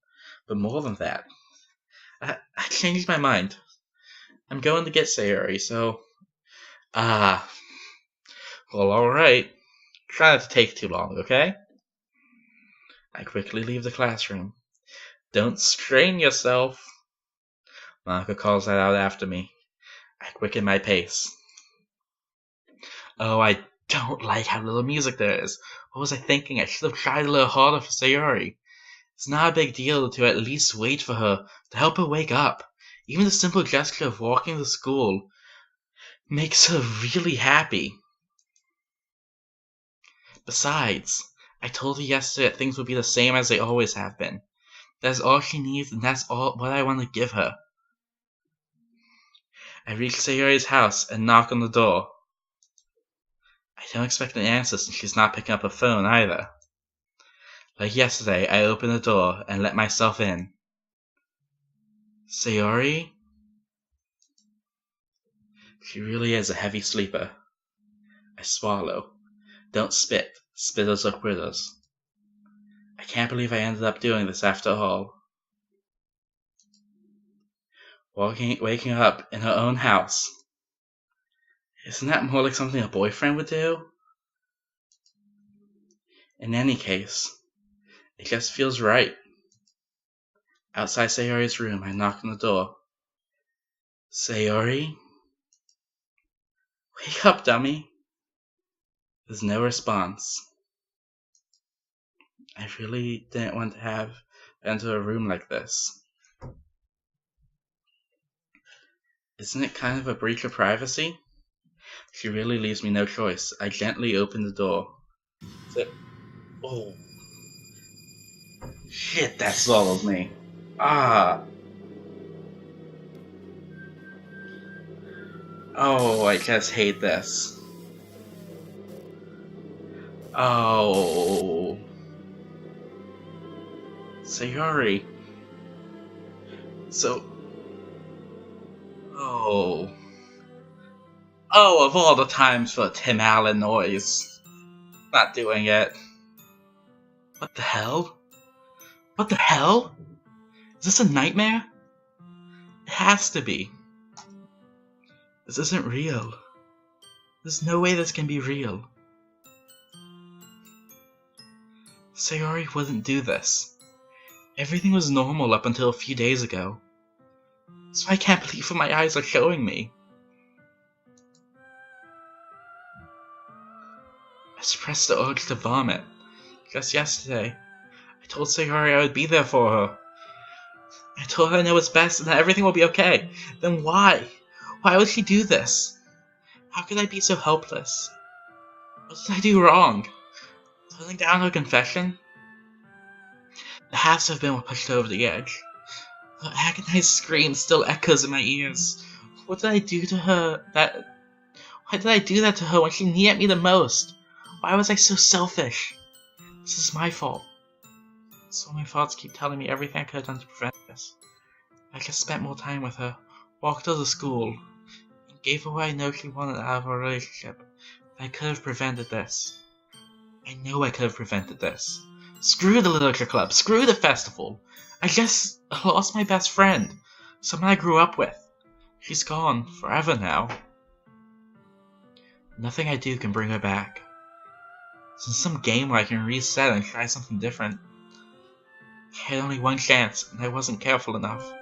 But more than that, I changed my mind. I'm going to get Sayori, so... well, alright. Try not to take too long, okay? I quickly leave the classroom. Don't strain yourself. Monica calls that out after me. I quicken my pace. Oh, I don't like how little music there is. What was I thinking? I should have tried a little harder for Sayori. It's not a big deal to at least wait for her, to help her wake up. Even the simple gesture of walking to school makes her really happy. Besides, I told her yesterday that things would be the same as they always have been. That's all she needs, and that's all what I want to give her. I reach Sayori's house and knock on the door. I don't expect an answer since she's not picking up her phone either. Like yesterday, I open the door and let myself in. Sayori? She really is a heavy sleeper. I swallow. Don't spit. Spitters are quitters. I can't believe I ended up doing this after all. Waking up in her own house. Isn't that more like something a boyfriend would do? In any case, it just feels right. Outside Sayori's room, I knock on the door. Sayori? Wake up, dummy. There's no response. I really didn't want to have enter a room like this. Isn't it kind of a breach of privacy? She really leaves me no choice. I gently open the door. Oh. Shit, that swallowed me. Ah. Oh, I just hate this. Oh. Sayori. So... Oh. Oh, of all the times for Tim Allen noise. Not doing it. What the hell? What the hell? Is this a nightmare? It has to be. This isn't real. There's no way this can be real. Sayori wouldn't do this. Everything was normal up until a few days ago. So I can't believe what my eyes are showing me. I suppressed the urge to vomit. Just yesterday, I told Sayori I would be there for her. I told her I know what's best and that everything will be okay. Then why? Why would she do this? How could I be so helpless? What did I do wrong? Turning down her confession? It has to have been what pushed her over the edge. Her agonized scream still echoes in my ears. What did I do to her Why did I do that to her when she needed me the most? Why was I so selfish? This is my fault. So my thoughts keep telling me everything I could have done to prevent this. I just spent more time with her, walked her to school, and gave her what I know she wanted out of our relationship. I could have prevented this. I know I could have prevented this. Screw the literature club, screw the festival. I just lost my best friend, someone I grew up with. She's gone, forever now. Nothing I do can bring her back. Since some game where I can reset and try something different. I had only one chance, and I wasn't careful enough.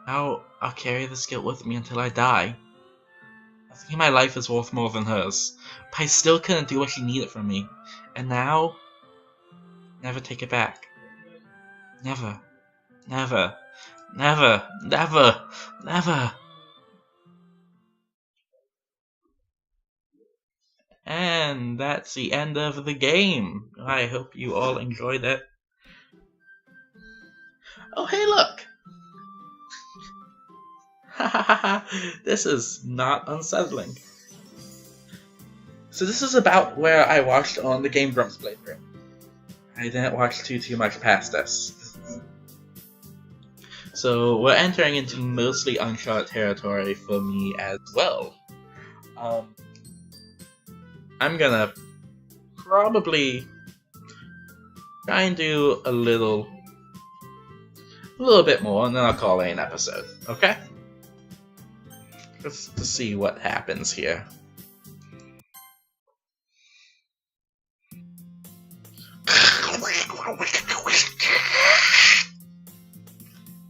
Now, I'll carry this guilt with me until I die. I think my life is worth more than hers, but I still couldn't do what she needed from me. And now, never take it back. Never. Never. Never. Never. Never. And that's the end of the game. I hope you all enjoyed it. Oh, hey, look! This is not unsettling. So this is about where I watched on the Game Grumps playthrough. I didn't watch too much past this. So we're entering into mostly uncharted territory for me as well. I'm gonna probably try and do a little bit more, and then I'll call it an episode, okay? Just to see what happens here.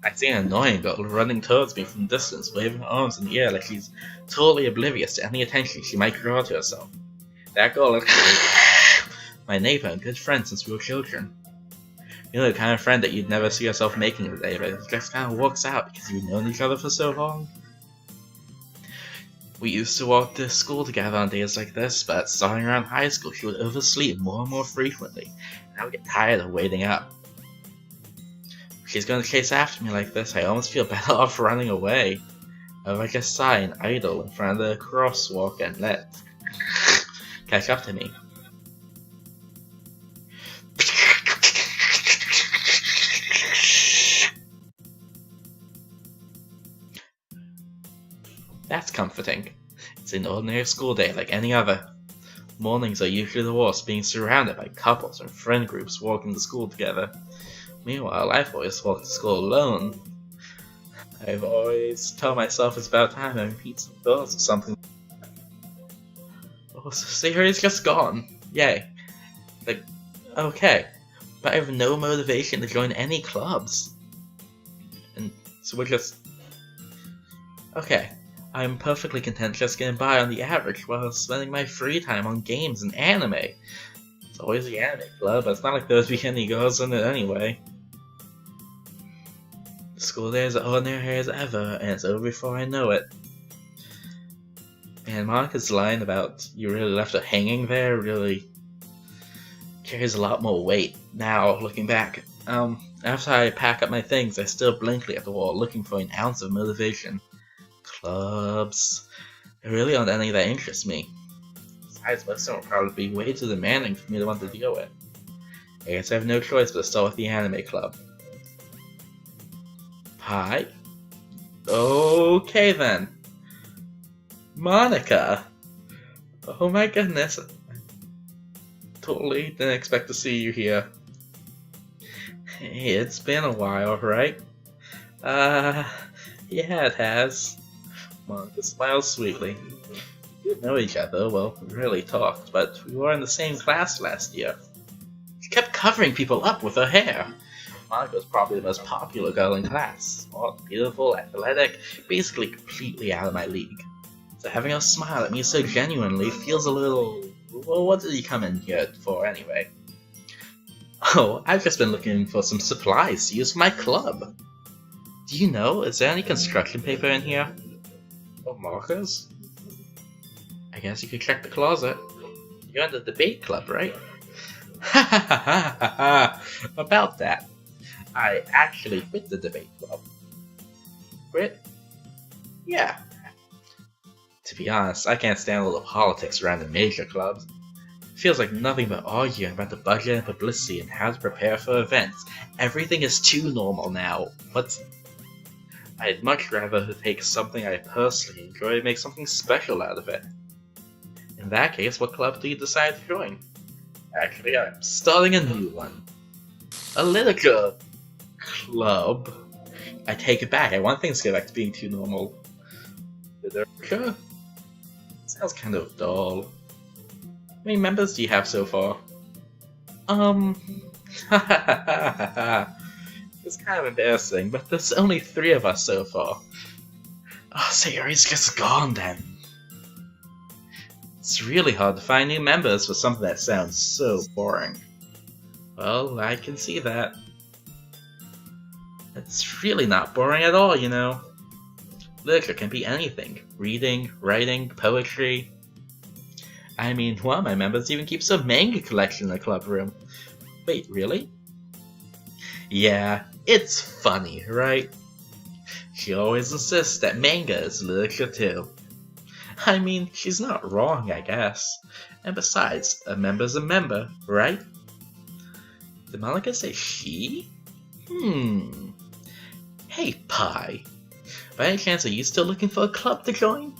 I see an annoying girl running towards me from a distance, waving her arms in the air like she's totally oblivious to any attention she might draw to herself. That girl is my neighbor and good friend since we were children. You know, the kind of friend that you'd never see yourself making today, but it just kind of works out because you've known each other for so long. We used to walk to school together on days like this, but starting around high school, she would oversleep more and more frequently, and I would get tired of waiting up. If she's going to chase after me like this, I almost feel better off running away. Or I just sigh and idle in front of the crosswalk and let catch up to me. That's comforting. It's an ordinary school day like any other. Mornings are usually the worst, being surrounded by couples and friend groups walking to school together. Meanwhile, I've always walked to school alone. I've always told myself it's about time I meet some girls or something. Oh, so Sayori's just gone. Yay. Like, okay. But I have no motivation to join any clubs. And so we're just... Okay. I'm perfectly content just getting by on the average while spending my free time on games and anime. It's always the anime club, but it's not like there's be any girls in it anyway. The school day is as ordinary as ever, and it's over before I know it. And Monica's line about you really left her hanging there really carries a lot more weight now, looking back. After I pack up my things, I stare blankly at the wall, looking for an ounce of motivation. Clubs. There really aren't any that interest me. Besides, most of them will probably be way too demanding for me to want to deal with. I guess I have no choice but to start with the anime club. Hi? Okay then. Monica! Oh my goodness. Totally didn't expect to see you here. Hey, it's been a while, right? Yeah, it has. Monica smiles sweetly. We didn't know each other, well, we rarely talked, but we were in the same class last year. She kept covering people up with her hair. Monica was probably the most popular girl in class. Smart, beautiful, athletic, basically completely out of my league. So having her smile at me so genuinely feels a little... Well, what did you come in here for anyway? Oh, I've just been looking for some supplies to use for my club. Do you know, is there any construction paper in here? Or markers? I guess you could check the closet. You're in the debate club, right? Ha ha ha ha ha ha! About that. I actually quit the debate club. Quit? Yeah. To be honest, I can't stand all the politics around the major clubs. Feels like nothing but arguing about the budget and publicity and how to prepare for events. Everything is too normal now. I'd much rather take something I personally enjoy and make something special out of it. In that case, what club do you decide to join? Actually, I'm starting a new one. A literature club. I take it back. I want things to go back to being too normal. Literature? Sounds kind of dull. How many members do you have so far? It's kind of embarrassing, but there's only 3 of us so far. Oh, Sayori's just gone then. It's really hard to find new members for something that sounds so boring. Well, I can see that. It's really not boring at all, you know. Literature can be anything. Reading, writing, poetry. I mean, one of my members even keeps a manga collection in the club room. Wait, really? Yeah, it's funny, right? She always insists that manga is literature too. I mean, she's not wrong, I guess. And besides, a member's a member, right? Did Monica say she? Hey, Pi. By any chance, are you still looking for a club to join?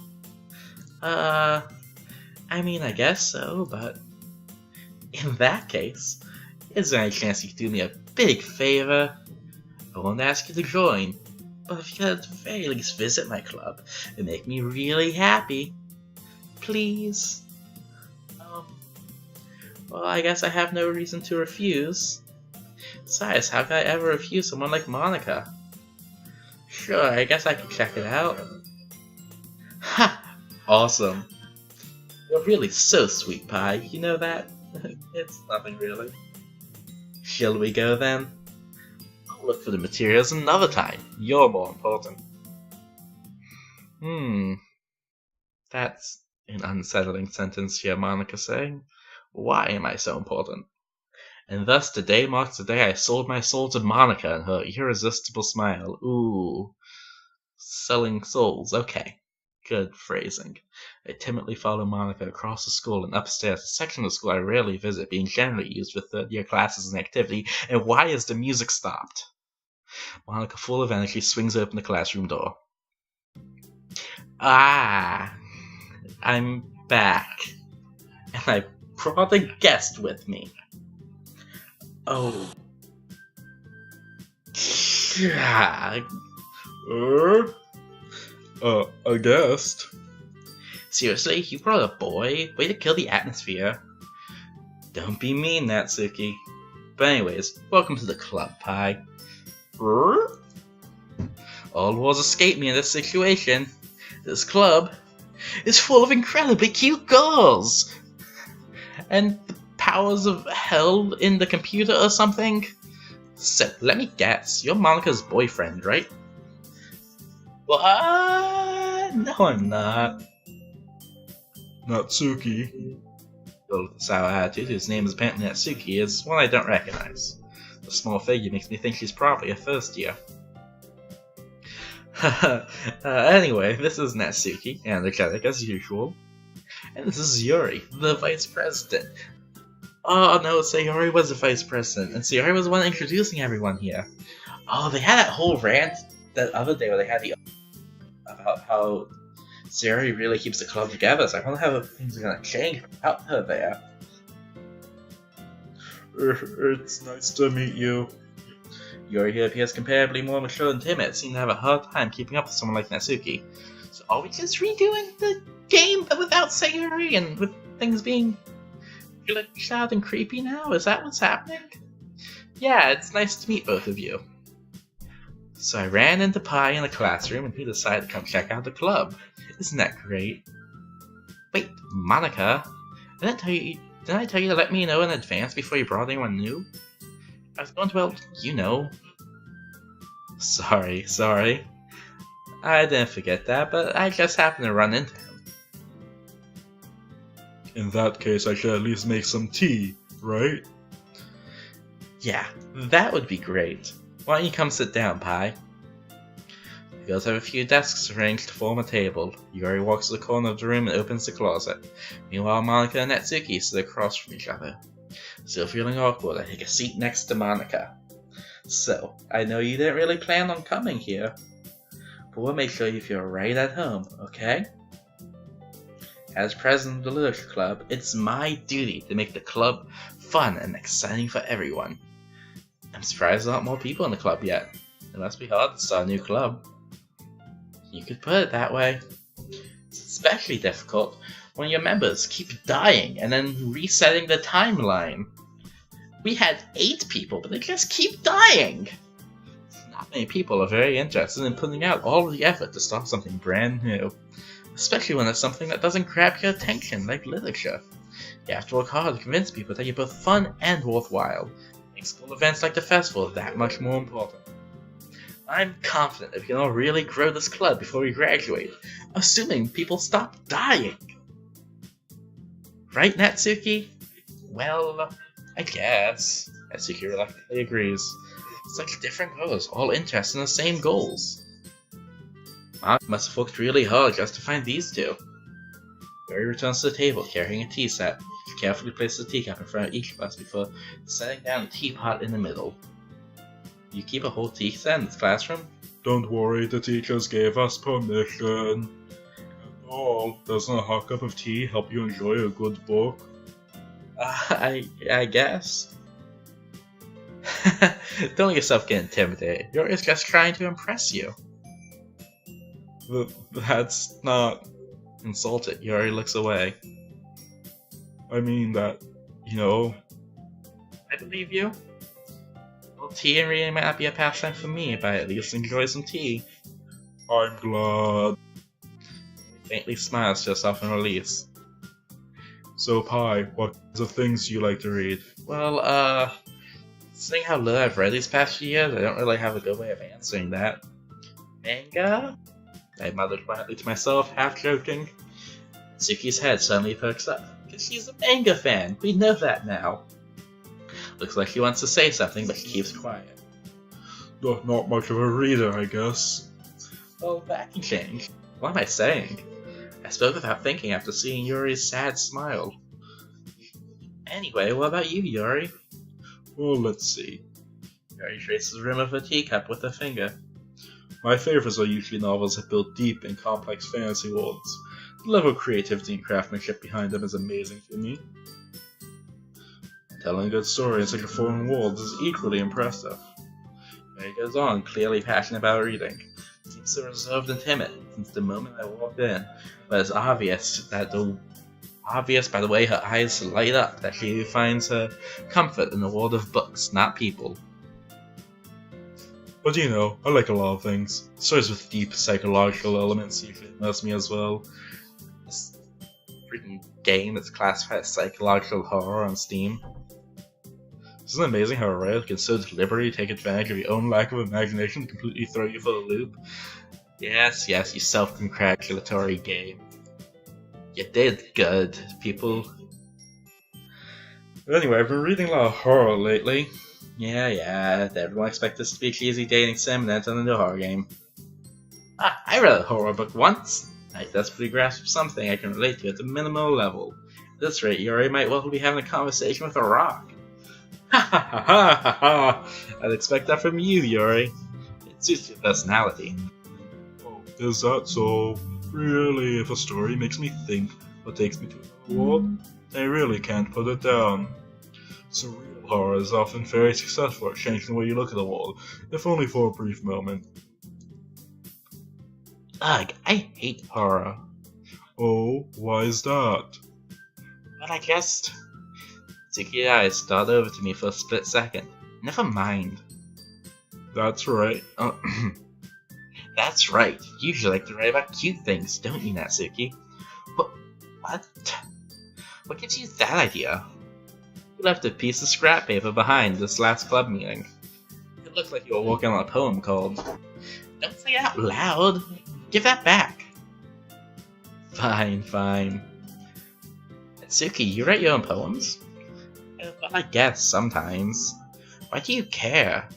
I mean, I guess so, but in that case, is there any chance you could do me a big favor? I won't ask you to join, but if you could at the very least visit my club, it'd make me really happy. Please? Well, I guess I have no reason to refuse. Besides, how could I ever refuse someone like Monica? Sure, I guess I could check it out. Ha! Awesome. You're really so sweet, Pi. You know that? It's nothing really. Shall we go then? I'll look for the materials another time. You're more important. That's an unsettling sentence here, Monica saying. Why am I so important? And thus today marks the day I sold my soul to Monica and her irresistible smile. Ooh. Selling souls, okay. Good phrasing. I timidly follow Monica across the school and upstairs, a section of the school I rarely visit, being generally used for third-year classes and activity. And why is the music stopped? Monica, full of energy, swings open the classroom door. Ah, I'm back. And I brought a guest with me. Oh. A guest? Seriously, you brought a boy? Way to kill the atmosphere. Don't be mean, Natsuki. But anyways, welcome to the club, Pi. All wars escape me in this situation. This club is full of incredibly cute girls! And the powers of hell in the computer or something? So, let me guess, you're Monica's boyfriend, right? What? No, I'm not. Natsuki. Girl with a sour attitude, whose name is apparently Natsuki, is one I don't recognize. The small figure makes me think she's probably a first year. Anyway, this is Natsuki, energetic as usual. And this is Yuri, the vice president. Oh no, Sayori was the vice president, and Sayori was the one introducing everyone here. Oh, they had that whole rant that other day where they had about how Sayori really keeps the club together, so I wonder how things are gonna change without her there. It's nice to meet you. Yuri here appears comparably more mature and timid, seem to have a hard time keeping up with someone like Natsuki. So are we just redoing the game but without Sayori and with things being glitched out and creepy now? Is that what's happening? Yeah, it's nice to meet both of you. So I ran into Pi in the classroom and he decided to come check out the club. Isn't that great? Wait, Monica? Didn't I tell you to let me know in advance before you brought anyone new? I was going to, well, you know. Sorry. I didn't forget that, but I just happened to run into him. In that case, I should at least make some tea, right? Yeah, that would be great. Why don't you come sit down, Pi? The girls have a few desks arranged to form a table. Yuri walks to the corner of the room and opens the closet. Meanwhile, Monica and Natsuki sit across from each other. Still feeling awkward, I take a seat next to Monica. So, I know you didn't really plan on coming here, but we'll make sure you feel right at home, okay? As president of the Literature Club, it's my duty to make the club fun and exciting for everyone. I'm surprised there aren't more people in the club yet. It must be hard to start a new club. You could put it that way. It's especially difficult when your members keep dying and then resetting the timeline. We had 8 people, but they just keep dying! Not many people are very interested in putting out all of the effort to start something brand new. Especially when it's something that doesn't grab your attention, like literature. You have to work hard to convince people that you're both fun and worthwhile. Make school events like the festival that much more important. I'm confident that we can all really grow this club before we graduate, assuming people stop dying. Right, Natsuki? Well, I guess. Natsuki reluctantly agrees. Such different girls, all interested in the same goals. Monica must have worked really hard just to find these two. Yuri returns to the table carrying a tea set. She carefully places a teacup in front of each of us before setting down a teapot in the middle. You keep a whole tea set in this classroom? Don't worry, the teachers gave us permission. After all, doesn't a hot cup of tea help you enjoy a good book? I guess. Don't let yourself get intimidated. Yuri's just trying to impress you. That's not... Insulted, Yuri looks away. I mean that, you know... I believe you. Well, tea and reading might not be a pastime for me, but I at least enjoy some tea. I'm glad. He faintly smiles to herself in release. So, Pi, what kinds of things do you like to read? Well, seeing how little I've read these past few years, I don't really have a good way of answering that. Manga? I muttered quietly to myself, half joking. Tsuki's head suddenly perks up. Because she's a manga fan, we know that now. Looks like she wants to say something, but she keeps quiet. Not much of a reader, I guess. Well, that can change. What am I saying? I spoke without thinking after seeing Yuri's sad smile. Anyway, what about you, Yuri? Well, let's see. Yuri traces the rim of her teacup with her finger. My favorites are usually novels that build deep and complex fantasy worlds. The level of creativity and craftsmanship behind them is amazing to me. Telling a good story in such a foreign world is equally impressive. Yuri goes on, clearly passionate about reading. Seems so reserved and timid since the moment I walked in, but it's obvious by the way her eyes light up that she finds her comfort in the world of books, not people. But you know, I like a lot of things. Stories with deep psychological elements usually immerse me as well. This freaking game that's classified as psychological horror on Steam. Isn't it amazing how a writer can so deliberately take advantage of your own lack of imagination to completely throw you for a loop? Yes, you self-congratulatory game. You did good, people. But anyway, I've been reading a lot of horror lately. Yeah, everyone expects this to be a cheesy dating sim and then turn into a horror game. I read a horror book once. I desperately grasped something I can relate to at a minimal level. At this rate, Yuri might well be having a conversation with a rock. Ha ha ha ha ha! I'd expect that from you, Yuri. It suits your personality. Oh, is that so? Really, if a story makes me think or takes me to another world, I really can't put it down. Surreal horror is often very successful at changing the way you look at the world, if only for a brief moment. Ugh, I hate horror. Oh, why is that? But I just... Tsuki's eyes start over to me for a split second. Never mind. That's right. That's right. You usually like to write about cute things, don't you, Natsuki? What? What gives you that idea? You left a piece of scrap paper behind this last club meeting. It looked like you were working on a poem called... Don't say it out loud! Give that back! Fine. Natsuki, you write your own poems? Well, I guess sometimes. Why do you care?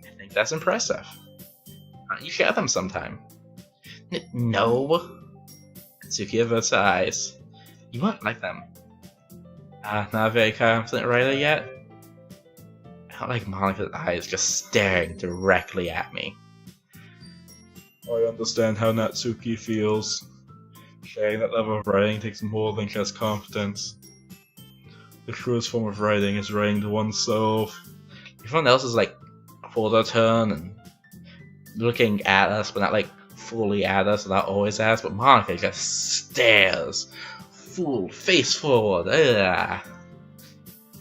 I think that's impressive. Aren't don't you share them sometime? No. Natsuki averts her eyes. You won't like them. Not a very confident writer yet? I don't like Monika's eyes just staring directly at me. I understand how Natsuki feels. Sharing that level of writing takes more than just confidence. The truest form of writing is writing to oneself. Everyone else is like for their turn and looking at us, but not like fully at us, not always at us, but Monika just stares, full face forward. Ugh.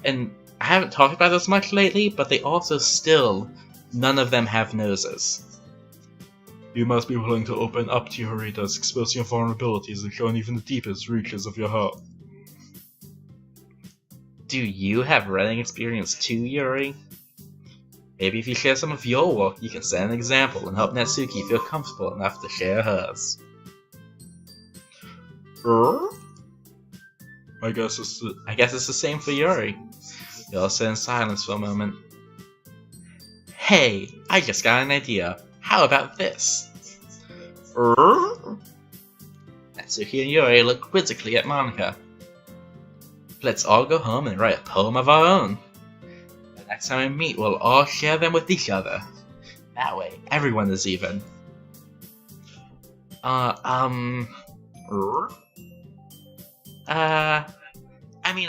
And I haven't talked about this much lately, but they also still, none of them have noses. You must be willing to open up to your readers, exposing your vulnerabilities and showing even the deepest reaches of your heart. Do you have writing experience too, Yuri? Maybe if you share some of your work, you can set an example and help Natsuki feel comfortable enough to share hers. I guess it's the same for Yuri. We all sit in silence for a moment. Hey, I just got an idea. How about this? Natsuki and Yuri look quizzically at Monika. Let's all go home and write a poem of our own. The next time we meet, we'll all share them with each other. That way, everyone is even. I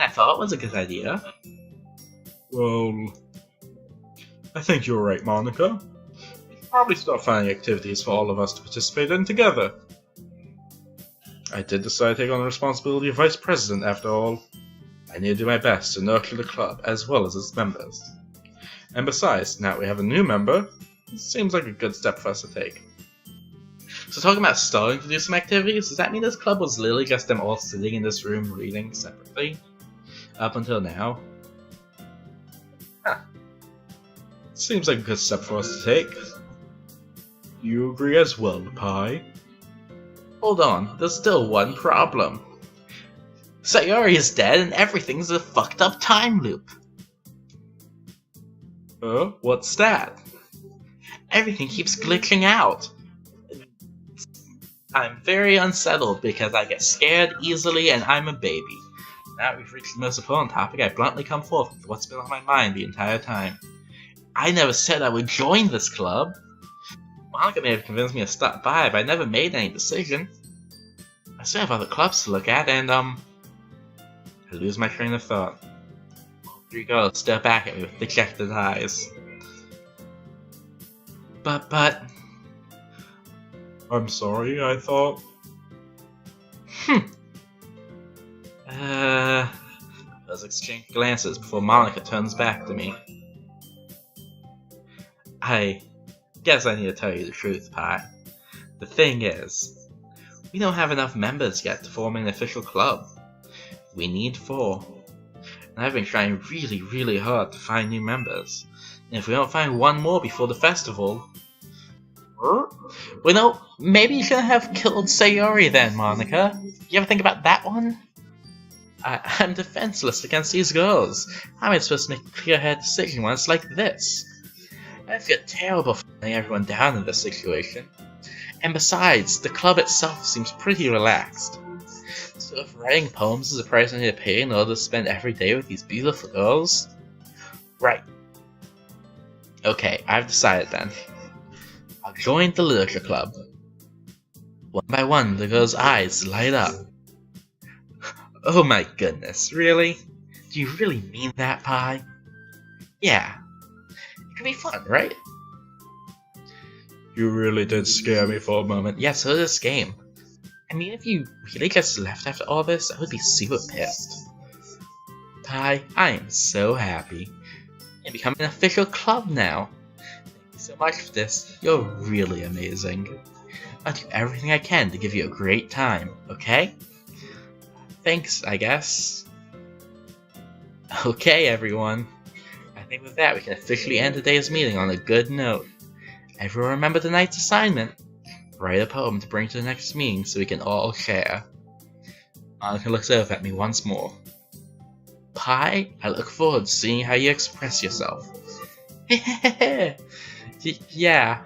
thought it was a good idea. Well, I think you're right, Monika. We should probably start finding activities for all of us to participate in together. I did decide to take on the responsibility of vice president after all. I need to do my best to nurture the club as well as its members. And besides, now we have a new member, it seems like a good step for us to take. So talking about starting to do some activities, does that mean this club was literally just them all sitting in this room reading separately? Up until now? Huh. Seems like a good step for us to take. You agree as well, Pi? Hold on, there's still one problem. Sayori is dead and everything's a fucked up time loop. What's that? Everything keeps glitching out. I'm very unsettled because I get scared easily and I'm a baby. Now we've reached the most important topic, I bluntly come forth with what's been on my mind the entire time. I never said I would join this club. Monika may have convinced me to stop by, but I never made any decision. I still have other clubs to look at, and I lose my train of thought. Three girls stare back at me with dejected eyes. But... I'm sorry, I thought... Those exchange glances before Monika turns back to me. I guess I need to tell you the truth, Pi. The thing is, we don't have enough members yet to form an official club. We need 4. And I've been trying really, really hard to find new members. And if we don't find one more before the festival... Well, no, maybe you shouldn't have killed Sayori then, Monika. You ever think about that one? I'm defenseless against these girls. How am I supposed to make a clear-headed decision when it's like this? I feel terrible for letting everyone down in this situation. And besides, the club itself seems pretty relaxed. So if writing poems is a price I need to pay in order to spend every day with these beautiful girls? Right. Okay, I've decided then. I'll join the literature club. One by one, the girls' eyes light up. Oh my goodness, really? Do you really mean that, Pi? Yeah. It could be fun, right? You really did scare me for a moment. Yeah, so did this game. I mean, if you really just left after all this, I would be super pissed. Pi, I am so happy. You're becoming an official club now. Thank you so much for this. You're really amazing. I'll do everything I can to give you a great time, okay? Thanks, I guess. Okay, everyone. I think with that we can officially end today's meeting on a good note. Everyone remember tonight's assignment. Write a poem to bring to the next meeting so we can all share. Monika looks over at me once more. Pi, I look forward to seeing how you express yourself. Yeah.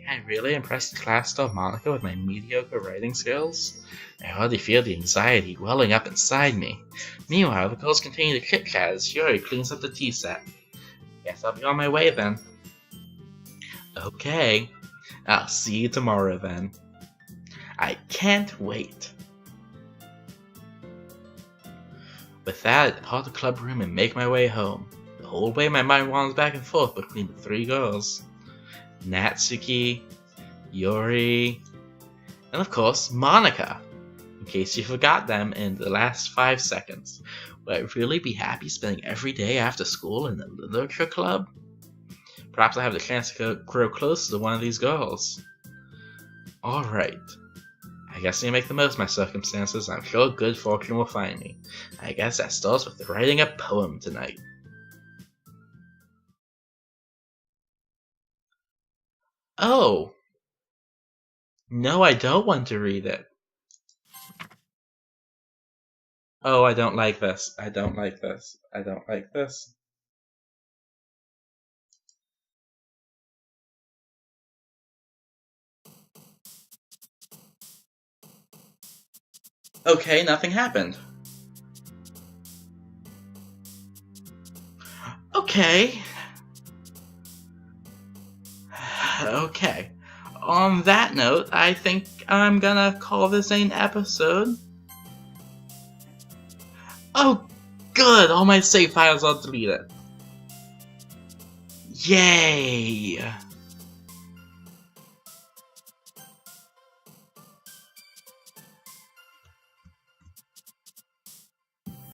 I really impressed class star Monica with my mediocre writing skills? I already feel the anxiety welling up inside me. Meanwhile, the girls continue to chit-chat as Yuri cleans up the tea set. Guess I'll be on my way then. Okay, I'll see you tomorrow then. I can't wait. With that, I depart the club room and make my way home. The whole way my mind wanders back and forth between the three girls. Natsuki, Yuri, and of course, Monica. In case you forgot them in the last 5 seconds. Would I really be happy spending every day after school in the literature club? Perhaps I have the chance to grow closer to one of these girls. Alright. I guess I need to make the most of my circumstances, and I'm sure good fortune will find me. I guess that starts with writing a poem tonight. Oh! No, I don't want to read it. Oh, I don't like this. I don't like this. I don't like this. Okay, nothing happened. Okay. Okay. On that note, I think I'm gonna call this an episode. Oh, good! All my save files are deleted. Yay!